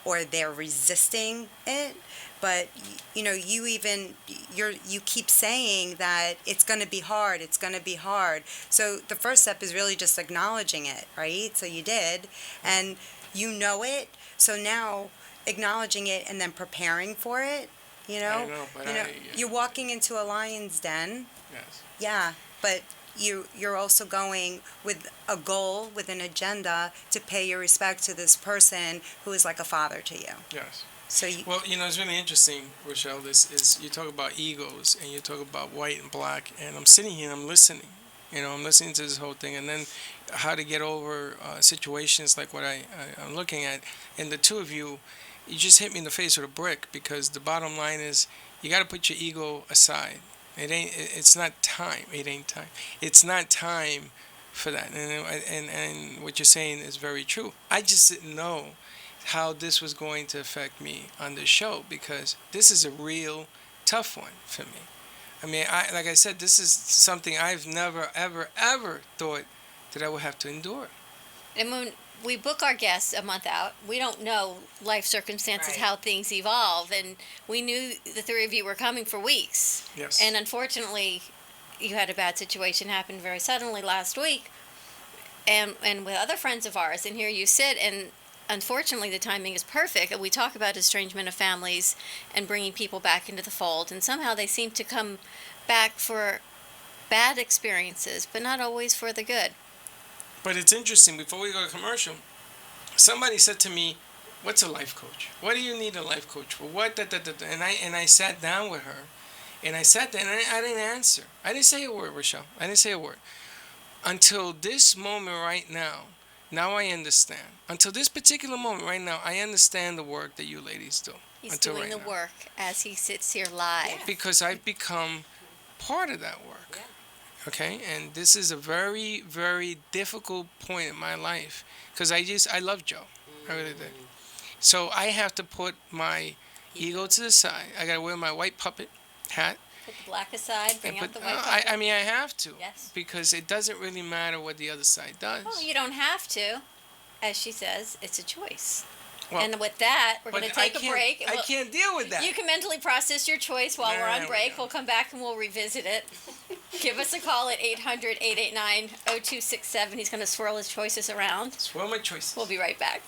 or they're resisting it. But you keep saying that it's going to be hard, it's going to be hard. So the first step is really just acknowledging it, right? So you did, and you know it. So now acknowledging it and then preparing for it, I know, but you're walking into a lion's den. Yes. Yeah, but you're also going with a goal, with an agenda to pay your respect to this person who is like a father to you. Yes. So well, it's really interesting, Rochelle. This is, you talk about egos and you talk about white and black, and I'm sitting here and I'm listening. I'm listening to this whole thing, and then how to get over situations like what I'm looking at. And the two of you just hit me in the face with a brick, because the bottom line is you got to put your ego aside. It's not time. It ain't time. It's not time for that. And what you're saying is very true. I just didn't know how this was going to affect me on this show, because this is a real tough one for me. I mean, like I said, this is something I've never, ever, ever thought that I would have to endure. And when we book our guests a month out, we don't know life circumstances, Right. how things evolve, and we knew the three of you were coming for weeks. Yes. And unfortunately, you had a bad situation happen very suddenly last week, and with other friends of ours, and here you sit, and unfortunately the timing is perfect. And we talk about estrangement of families and bringing people back into the fold, and somehow they seem to come back for bad experiences, but not always for the good. But it's interesting, before we go to commercial, somebody said to me, "What's a life coach? What do you need a life coach for? What?" And I sat down with her, and I sat there, and I didn't answer. I didn't say a word, Rochelle. I didn't say a word. Until this moment right now I understand. Until this particular moment right now, I understand the work that you ladies do. He's Until doing right the now. work as he sits here live. Because I've become part of that work. Okay, and this is a very, very difficult point in my life, because I love Joe. I really did. So I have to put my ego to the side. I gotta wear my white puppet hat. Put the black aside, bring out the white. I mean, I have to. Yes. Because it doesn't really matter what the other side does. Well, you don't have to. As she says, it's a choice. Well, and with that, we're but going to take a break. I can't deal with that. You can mentally process your choice while we're on break. We'll come back and we'll revisit it. Give us a call at 800-889-0267. He's going to swirl his choices around. Swirl my choices. We'll be right back.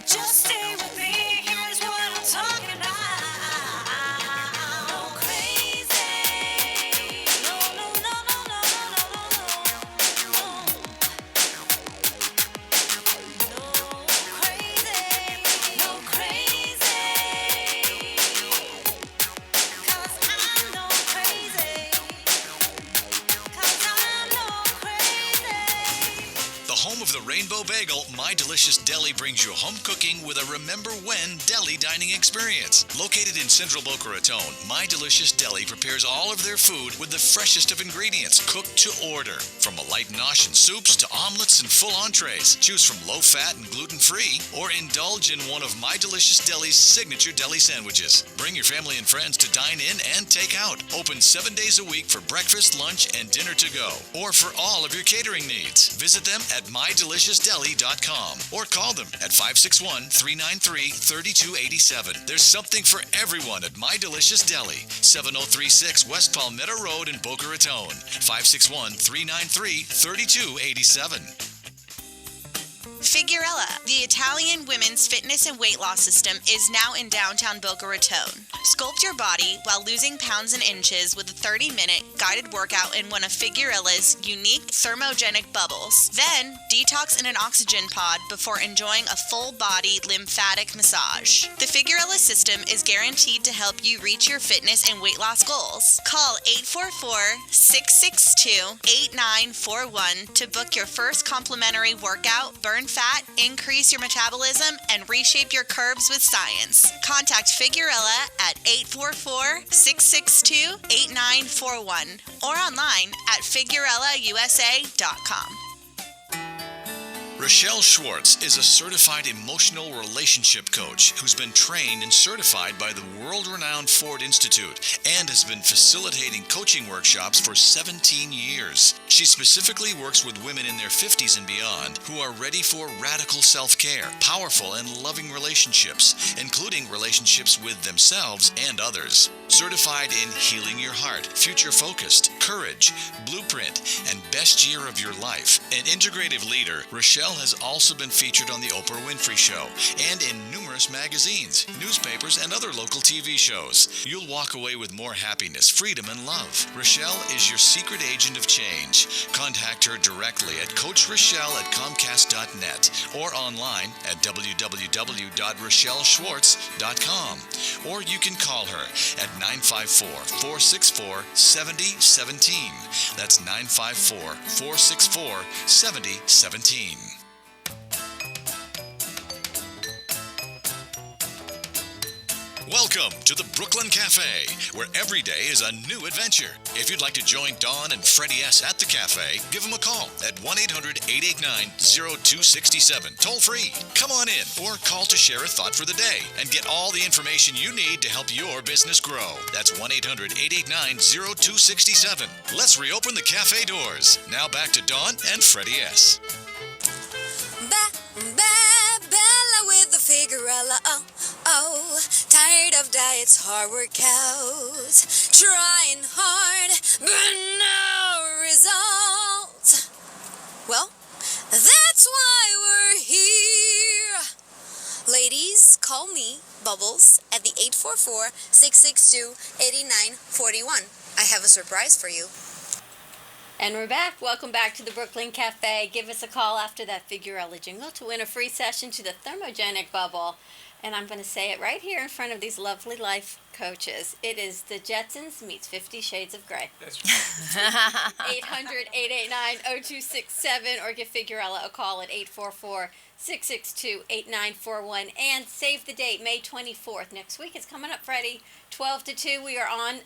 Just stay with me, here's what I'm talking about. No crazy. No, no, no, no, no, no, no, no. No crazy. No crazy. 'Cause I'm no crazy. 'Cause I'm no crazy. The home of the Rainbow Bagel, My Delicious Deli brings you home cooking with a Remember When deli dining experience. Located in central Boca Raton, My Delicious Deli prepares all of their food with the freshest of ingredients, cooked to order. From a light nosh and soups to omelets and full entrees. Choose from low-fat and gluten-free, or indulge in one of My Delicious Deli's signature deli sandwiches. Bring your family and friends to dine in and take out. Open 7 days a week for breakfast, lunch, and dinner to go, or for all of your catering needs. Visit them at mydeliciousdeli.com or call them at 561-393-3287. There's something for everyone at My Delicious Deli, 7036 West Palmetto Road in Boca Raton, 561-393-3287. Figurella, the Italian women's fitness and weight loss system, is now in downtown Boca Raton. Sculpt your body while losing pounds and inches with a 30-minute guided workout in one of Figurella's unique thermogenic bubbles. Then, detox in an oxygen pod before enjoying a full-body lymphatic massage. The Figurella system is guaranteed to help you reach your fitness and weight loss goals. Call 844-662-8941 to book your first complimentary workout, burn fat, increase your metabolism, and reshape your curves with science. Contact Figurella at 844-662-8941 or online at FigurellaUSA.com. Rochelle Schwartz is a certified emotional relationship coach who's been trained and certified by the world-renowned Ford Institute and has been facilitating coaching workshops for 17 years. She specifically works with women in their 50s and beyond who are ready for radical self-care, powerful and loving relationships, including relationships with themselves and others. Certified in Healing Your Heart, Future Focused, Courage, Blueprint, and Best Year of Your Life. An integrative leader, Rochelle has also been featured on The Oprah Winfrey Show and in numerous magazines, newspapers, and other local TV shows. You'll walk away with more happiness, freedom, and love. Rochelle is your secret agent of change. Contact her directly at CoachRochelle@Comcast.net or online at www.rochelleschwartz.com. Or you can call her at 954-464-7017. That's 954-464-7017. Welcome to the Brooklyn Cafe, where every day is a new adventure. If you'd like to join Dawn and Freddy S. at the cafe, give them a call at 1-800-889-0267, toll free. Come on in or call to share a thought for the day and get all the information you need to help your business grow. That's 1-800-889-0267. Let's reopen the cafe doors. Now back to Dawn and Freddy S. Bella with the Figurella, tired of diets, hard workouts, trying hard, but no results. Well, that's why we're here. Ladies, call me, Bubbles, at the 844-662-8941. I have a surprise for you. And we're back. Welcome back to the Brooklyn Cafe. Give us a call after that Figurella jingle to win a free session to the thermogenic bubble. And I'm going to say it right here in front of these lovely life coaches. It is the Jetsons meets 50 Shades of Grey. That's right. 800-889-0267 or give Figurella a call at 844-662-8941. And save the date, May 24th. Next week it's coming up, Freddie. 12 to 2, we are on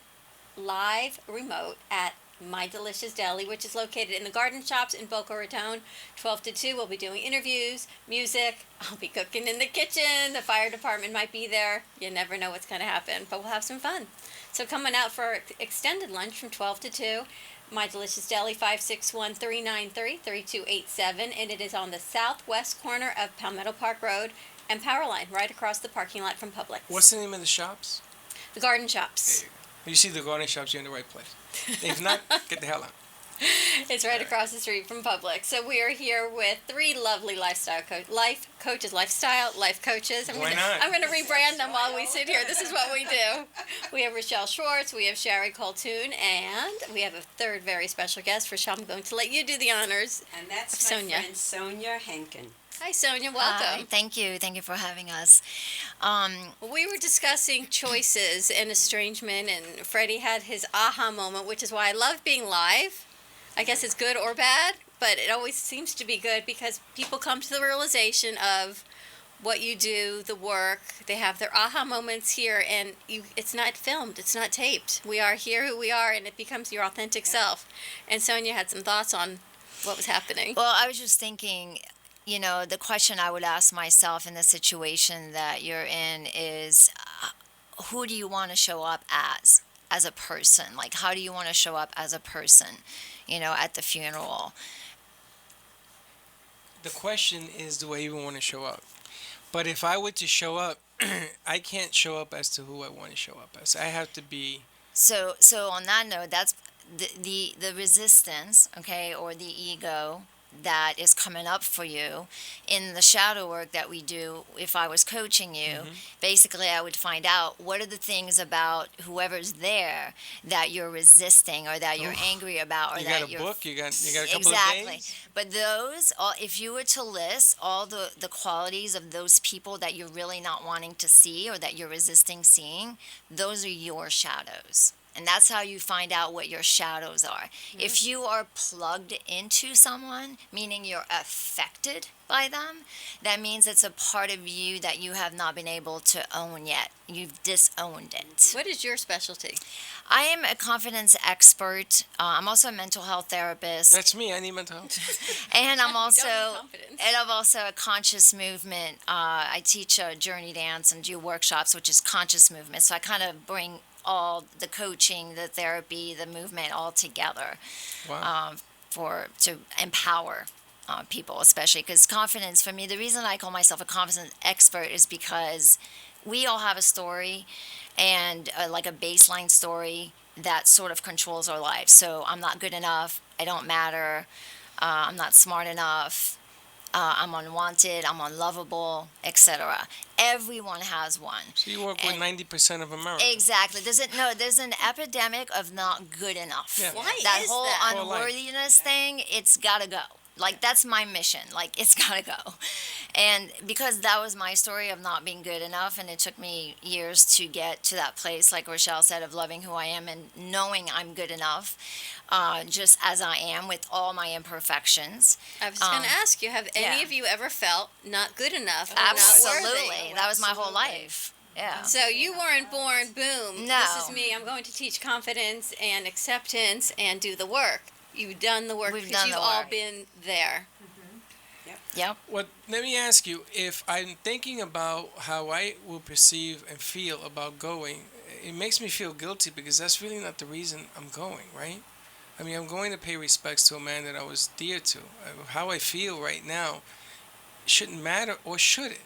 live remote at My Delicious Deli, which is located in the Garden Shops in Boca Raton. 12 to 2, we'll be doing interviews, music. I'll be cooking in the kitchen. The fire department might be there. You never know what's going to happen, but we'll have some fun. So coming out for extended lunch from 12 to 2, My Delicious Deli, 561-393-3287, and it is on the southwest corner of Palmetto Park Road and Powerline, right across the parking lot from Publix. What's the name of the shops? The Garden Shops. You see the garden shops, you're in the right place. If not, get the hell out. It's right across the street from Publix. So we are here with three lovely life coaches. I'm going to rebrand them while we sit here. This is what we do. We have Rochelle Schwartz, we have Sherry Coltoon, and we have a third very special guest. Rochelle, I'm going to let you do the honors. And that's Sonia. my friend Sonia Henkin. Hi, Sonia. Welcome. Hi, thank you. Thank you for having us. We were discussing choices and estrangement, and Freddie had his aha moment, which is why I love being live. I guess it's good or bad, but it always seems to be good because people come to the realization of what you do, the work. They have their aha moments here, and it's not filmed. It's not taped. We are here who we are, and it becomes your authentic self. And Sonia had some thoughts on what was happening. Well, I was just thinking, you know, the question I would ask myself in the situation that you're in is, who do you want to show up as a person? Like, how do you want to show up as a person, you know, at the funeral? The question is, do I even want to show up? But if I were to show up, I can't show up as to who I want to show up as. I have to be... So on that note, that's the resistance, okay, or the ego that is coming up for you. In the shadow work that we do, if I was coaching you, basically I would find out what are the things about whoever's there that you're resisting or that you're angry about, or You that got a you're book? You got a couple exactly. of days? But those, all, if you were to list all the qualities of those people that you're really not wanting to see or that you're resisting seeing, those are your shadows. And that's how you find out what your shadows are. If you are plugged into someone, meaning you're affected by them, that means it's a part of you that you have not been able to own yet. You've disowned it. What is your specialty? I am a confidence expert. I'm also a mental health therapist. That's me. I need mental health. And I'm also confidence. and I'm also a conscious movement. I teach journey dance and do workshops, which is conscious movement. So I kind of bring all the coaching, the therapy, the movement all together. Wow. To empower people, especially because confidence for me. The reason I call myself a confidence expert is because we all have a story, and like a baseline story that sort of controls our lives. So I'm not good enough. I don't matter. I'm not smart enough. I'm unwanted, I'm unlovable, etc. Everyone has one. So you work with 90% of America. Exactly. There's an epidemic of not good enough. Yeah. Why That is whole that? unworthiness thing, it's gotta go. Like, that's my mission. Like, it's gotta go. And because that was my story of not being good enough, and it took me years to get to that place, like Rochelle said, of loving who I am and knowing I'm good enough, just as I am with all my imperfections. I was going to ask you, have any yeah. of you ever felt not good enough or not Absolutely. worthy? That was my whole life. Yeah. So you weren't born, boom, No. this is me, I'm going to teach confidence and acceptance and do the work. You've done the work We've because done you've the all work. been there. Yep. Well, let me ask you, if I'm thinking about how I will perceive and feel about going, it makes me feel guilty because that's really not the reason I'm going, right? I mean, I'm going to pay respects to a man that I was dear to. How I feel right now shouldn't matter, or should it?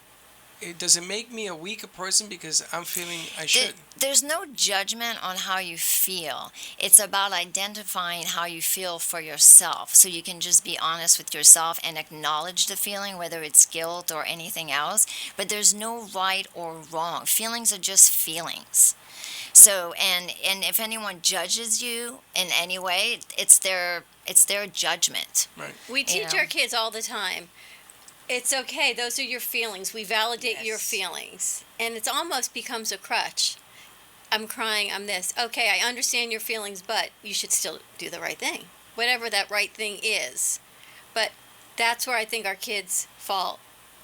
Does it make me a weaker person because I'm feeling I shouldn't? There's no judgment on how you feel. It's about identifying how you feel for yourself. So you can just be honest with yourself and acknowledge the feeling, whether it's guilt or anything else. But there's no right or wrong. Feelings are just feelings. So, and if anyone judges you in any way, it's their judgment. Right. We teach our kids all the time. It's okay. Those are your feelings. We validate your feelings. And it almost becomes a crutch. I'm crying. I'm this. Okay, I understand your feelings, but you should still do the right thing. Whatever that right thing is. But that's where I think our kids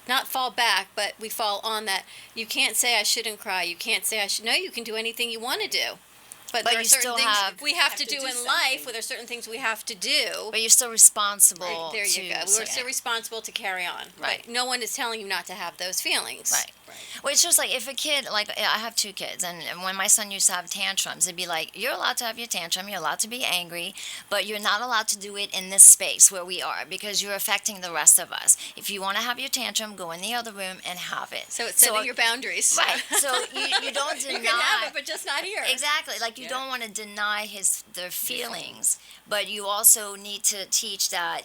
not fall back, but we fall on that. You can't say I shouldn't cry. You can't say I should. No, you can do anything you want to do. But there you are certain still things we have to to do do in life. Where there are certain things we have to do. But you're still responsible. Right, there to you go. We're still responsible to carry on. Right. But no one is telling you not to have those feelings. Right. Well, it's just like if a kid, like I have two kids, and when my son used to have tantrums, it'd be like, you're allowed to have your tantrum, you're allowed to be angry, but you're not allowed to do it in this space where we are because you're affecting the rest of us. If you want to have your tantrum, go in the other room and have it. So it's setting your boundaries. Right. So you don't deny. You can have it, but just not here. Exactly. Like you don't want to deny their feelings, but you also need to teach that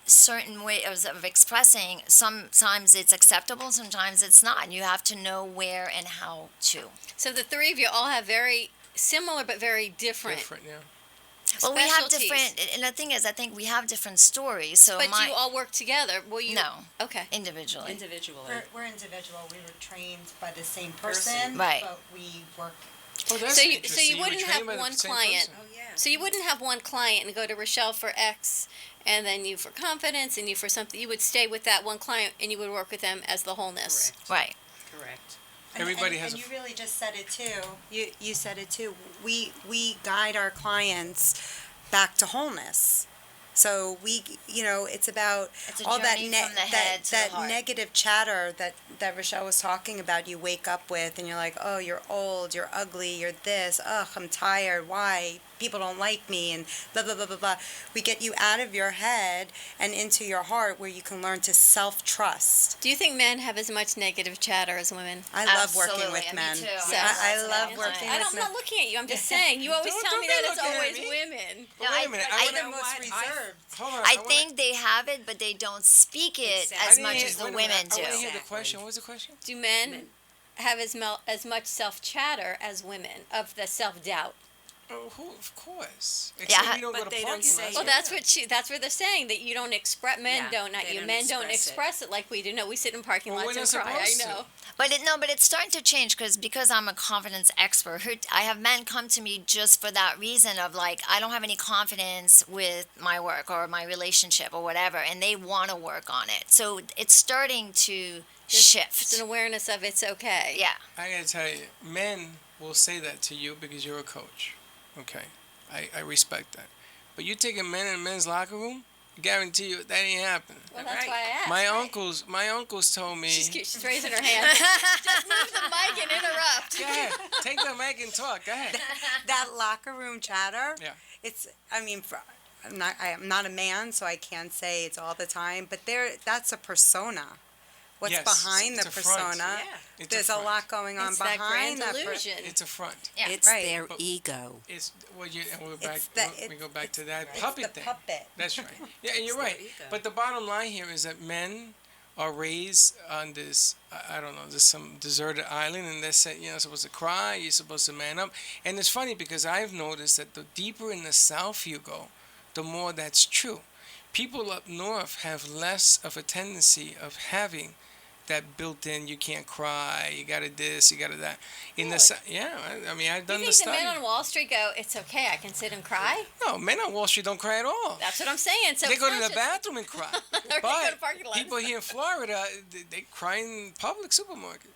certain ways of expressing. Sometimes it's acceptable, sometimes it's not. And you have to know where and how to. So the three of you all have very similar but very different. Yeah. Well, we have specialties. different, and the thing is, I think we have different stories. So But you all work together. Well, you no, okay, individually. We're individual. We were trained by the same person, Right. but we work. Oh, that's so interesting. you were wouldn't trained have by the one same client. person. So you wouldn't have one client and go to Rochelle for X, and then you for confidence, and you for something. You would stay with that one client, and you would work with them as the wholeness. Right. Correct. Everybody and has you really just said it too. You said it too. We guide our clients back to wholeness. So it's about It's a all that journey from the head to the that heart. negative chatter that Rochelle was talking about. You wake up with, and you're like, oh, you're old, you're ugly, you're this. Ugh, I'm tired. Why? people don't like me and blah, blah, blah, blah, blah. We get you out of your head and into your heart where you can learn to self-trust. Do you think men have as much negative chatter as women? I love working with Absolutely, men. me too. I love working I'm with men. not looking at you. I'm just saying. You always Don't- tell don't me be that it's looking at always me. women. But wait a minute. I They're wanna- the most reserved. Hold on. I wanna- think they have it, but they don't speak it I as didn't much hear- as the wait a minute, women I do. want to hear the question. What was the question? Do men have as much self-chatter as women of the self-doubt? Oh, of course. Yeah, Except we don't but go to they don't parking say lots. Well, that's what they're saying, that you don't express, men Yeah, don't, not they you, don't men don't express it. express it like we do. No, we sit in parking Well, lots we're and not cry. I supposed to. know. But it's starting to change because I'm a confidence expert. I have men come to me just for that reason of like I don't have any confidence with my work or my relationship or whatever, and they want to work on it. So it's starting to shift. It's an awareness of it's okay. Yeah. I gotta tell you, men will say that to you because you're a coach. Okay, I respect that. But you take a man in a men's locker room, guarantee you that ain't happening. Well, that's why I asked. My uncles told me. She's cute. She's raising her hand. Just move the mic and interrupt. Go ahead, take the mic and talk. Go ahead. That locker room chatter. Yeah. It's. I mean, I'm not a man, so I can't say it's all the time. But that's a persona. What's Yes, behind it's the a front. persona? Yeah. It's a There's a front. lot going on It's that behind grand that. illusion. It's a front. Yeah. It's Right. their But- ego. It's well, and we're back. It's we go back to that it's puppet the thing. puppet. That's right. Yeah, and you're their right. ego. But the bottom line here is that men are raised on this, I don't know, this some deserted island, and they're saying, you're not supposed to cry, you're supposed to man up. And it's funny because I've noticed that the deeper in the South you go, the more that's true. People up north have less of a tendency of having that built-in, you can't cry, you gotta this, you gotta that. In the yeah, I mean, I've Do done you the think the study. men on Wall Street go, it's okay, I can sit and cry? No, men on Wall Street don't cry at all. That's what I'm saying. So They it's go to not the just- bathroom and cry. Or they go But to parking lots. people here in Florida, they cry in public supermarket.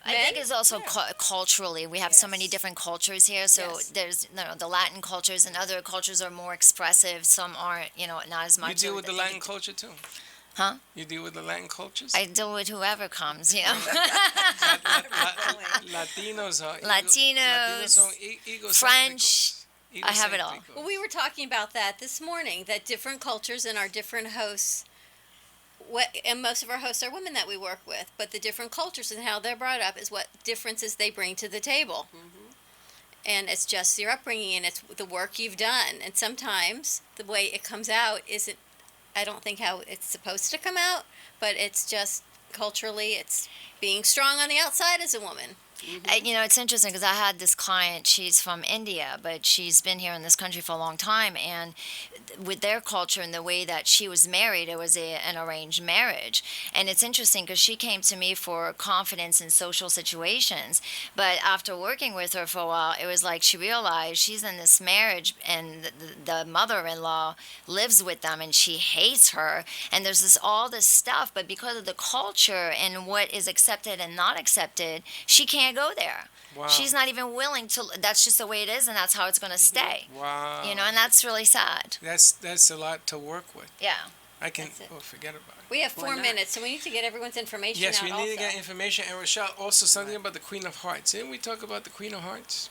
I think it's also culturally. We have so many different cultures here. So Yes. there's the Latin cultures and other cultures are more expressive. Some aren't, not as much. You deal So with the I Latin think culture too. Huh? You deal with the Latin cultures. I deal with whoever comes, Latinos are Latinos, son French. I have it all. egocéntricos. Well, we were talking about that this morning, that different cultures and our different hosts, and most of our hosts are women that we work with, but the different cultures and how they're brought up is what differences they bring to the table. And it's just your upbringing and it's the work you've done. And sometimes the way it comes out isn't, I don't think how it's supposed to come out, but it's just culturally, it's being strong on the outside as a woman. It's interesting because I had this client. She's from India, but she's been here in this country for a long time. And with their culture and the way that she was married, it was an arranged marriage. And it's interesting because she came to me for confidence in social situations. But after working with her for a while, it was like she realized she's in this marriage and the mother-in-law lives with them and she hates her. And there's all this stuff. But because of the culture and what is accepted and not accepted, she can't go there. Wow. She's not even willing to. That's just the way it is, and that's how it's going to stay. Wow. And that's really sad. That's a lot to work with. Yeah. I can forget about it. We have Why 4 not? minutes, so we need to get everyone's information Yes, out we need also. to get information. And Rochelle, also something about the Queen of Hearts. Didn't we talk about the Queen of Hearts?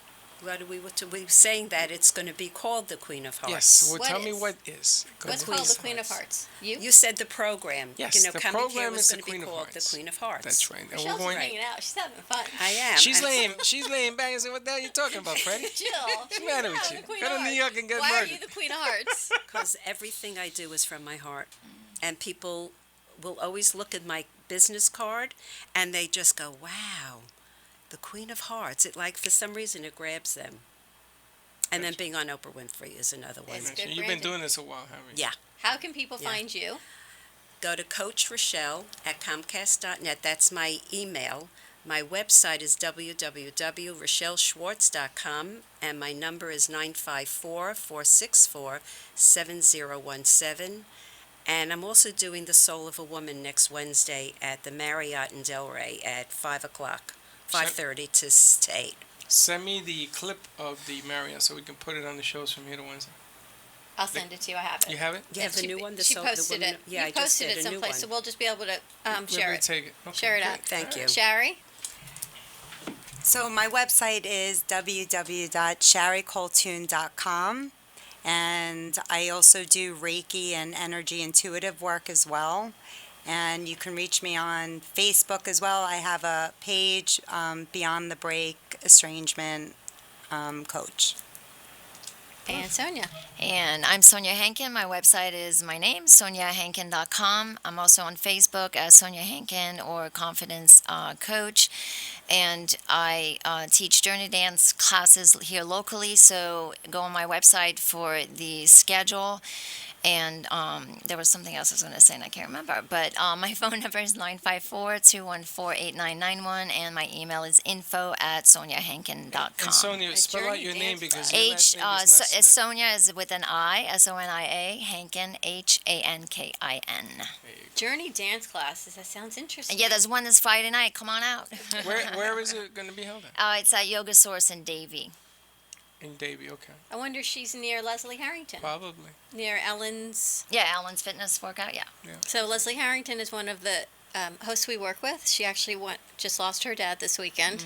We were saying that it's going to be called the Queen of Hearts. Yes. Well, What tell me is? what is. What's Queen called of the Queen of Hearts? You? You said the program. Yes, the coming program here was is the going to be Queen of called the Hearts. Queen of Hearts. That's right. And we're Michelle's going. hanging out. She's having fun. I am. She's And- laying back and saying, "What the hell are you talking about, Freddie? Jill. What's the matter with you? The Queen Go of to New Hearts. York and get Why murdered." are you the Queen of Hearts? Because everything I do is from my heart. And people will always look at my business card and they just go, wow, the Queen of Hearts. It for some reason, it grabs them. And then being on Oprah Winfrey is another one. It's good You've been branding. doing this a while, haven't you? Yeah. How can people Yeah. find you? Go to Coach Rochelle at Comcast.net. That's my email. My website is www.rochelleschwartz.com, and my number is 954-464-7017. And I'm also doing The Soul of a Woman next Wednesday at the Marriott in Delray at 5 o'clock, 5:30 to 8. Send me the clip of the Marriott so we can put it on the shows from here to Wednesday. I'll send it to you. I have it. You have it? You have the new one? She posted it. Yeah, you I just posted did it a new someplace, so one. we'll just be able to We're share gonna it. take it. Okay, Share it good. out. Thank you. Shari? So my website is www.sherrycoltoon.com, and I also do Reiki and energy intuitive work as well. And you can reach me on Facebook as well. I have a page, Beyond the Break Estrangement Coach. And Sonia. And I'm Sonia Hankin. My website is my name, soniahankin.com. I'm also on Facebook as Sonia Hankin or Confidence Coach. And I teach journey dance classes here locally, so go on my website for the schedule. And there was something else I was going to say, and I can't remember. But my phone number is 954-214-8991, and my email is info@soniahankin.com. And Sonia, spell out your name because your H, last name is not Smith. Sonia is with an I, Sonia, Hankin, Hankin. Journey dance classes. That sounds interesting. Yeah, there's one this Friday night. Come on out. Where is it going to be held at? It's at Yoga Source in Davie. In Davie, okay. I wonder if she's near Leslie Harrington. Probably. Near Ellen's. Yeah, Ellen's Fitness Workout, yeah. So Leslie Harrington is one of the hosts we work with. She actually just lost her dad this weekend.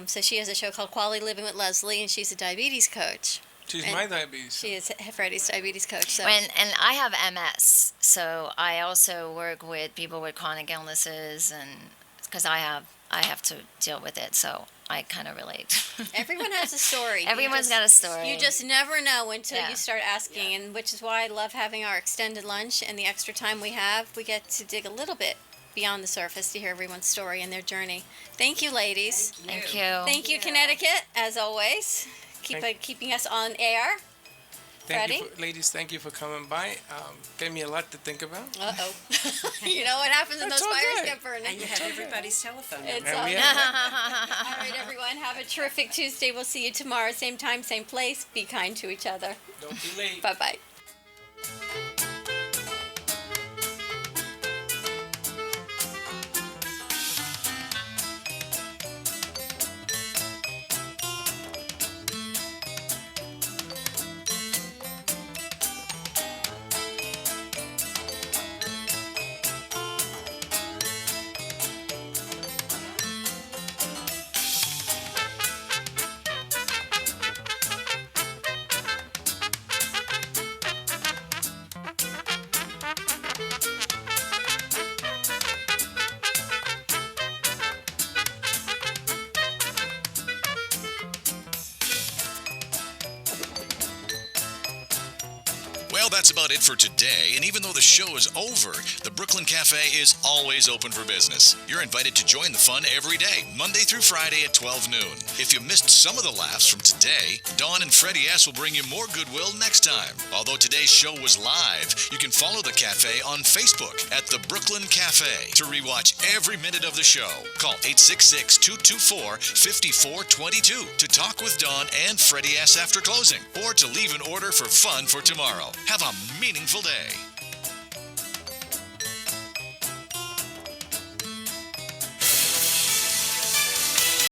So she has a show called Quality Living with Leslie, and she's a diabetes coach. She's And my diabetes. She is Freddy's diabetes coach. So. And I have MS, so I also work with people with chronic illnesses, and because I have to deal with it, so I kind of relate. Everyone has a story. Everyone's got a story. You just never know until Yeah. you start asking, and which is why I love having our extended lunch and the extra time we have. We get to dig a little bit beyond the surface to hear everyone's story and their journey. Thank you, ladies. Thank you. Thank you, Connecticut, as always, keeping us on air. Freddy? Ladies, thank you for coming by. Gave me a lot to think about. Uh-oh. You know what happens when That's those all fires good. get burning. And you have everybody's telephone number. It's all we good. have- All right, everyone. Have a terrific Tuesday. We'll see you tomorrow. Same time, same place. Be kind to each other. Don't be late. Bye-bye. Well, that's about it for today, and even though the show is over, the Brooklyn Cafe is always open for business. You're invited to join the fun every day, Monday through Friday at 12 noon. If you missed some of the laughs from today, Dawn and Freddie S. will bring you more goodwill next time. Although today's show was live, you can follow the cafe on Facebook at the Brooklyn Cafe to rewatch every minute of the show. Call 866-224-5422 to talk with Dawn and Freddie S. after closing, or to leave an order for fun for tomorrow. Have a meaningful day.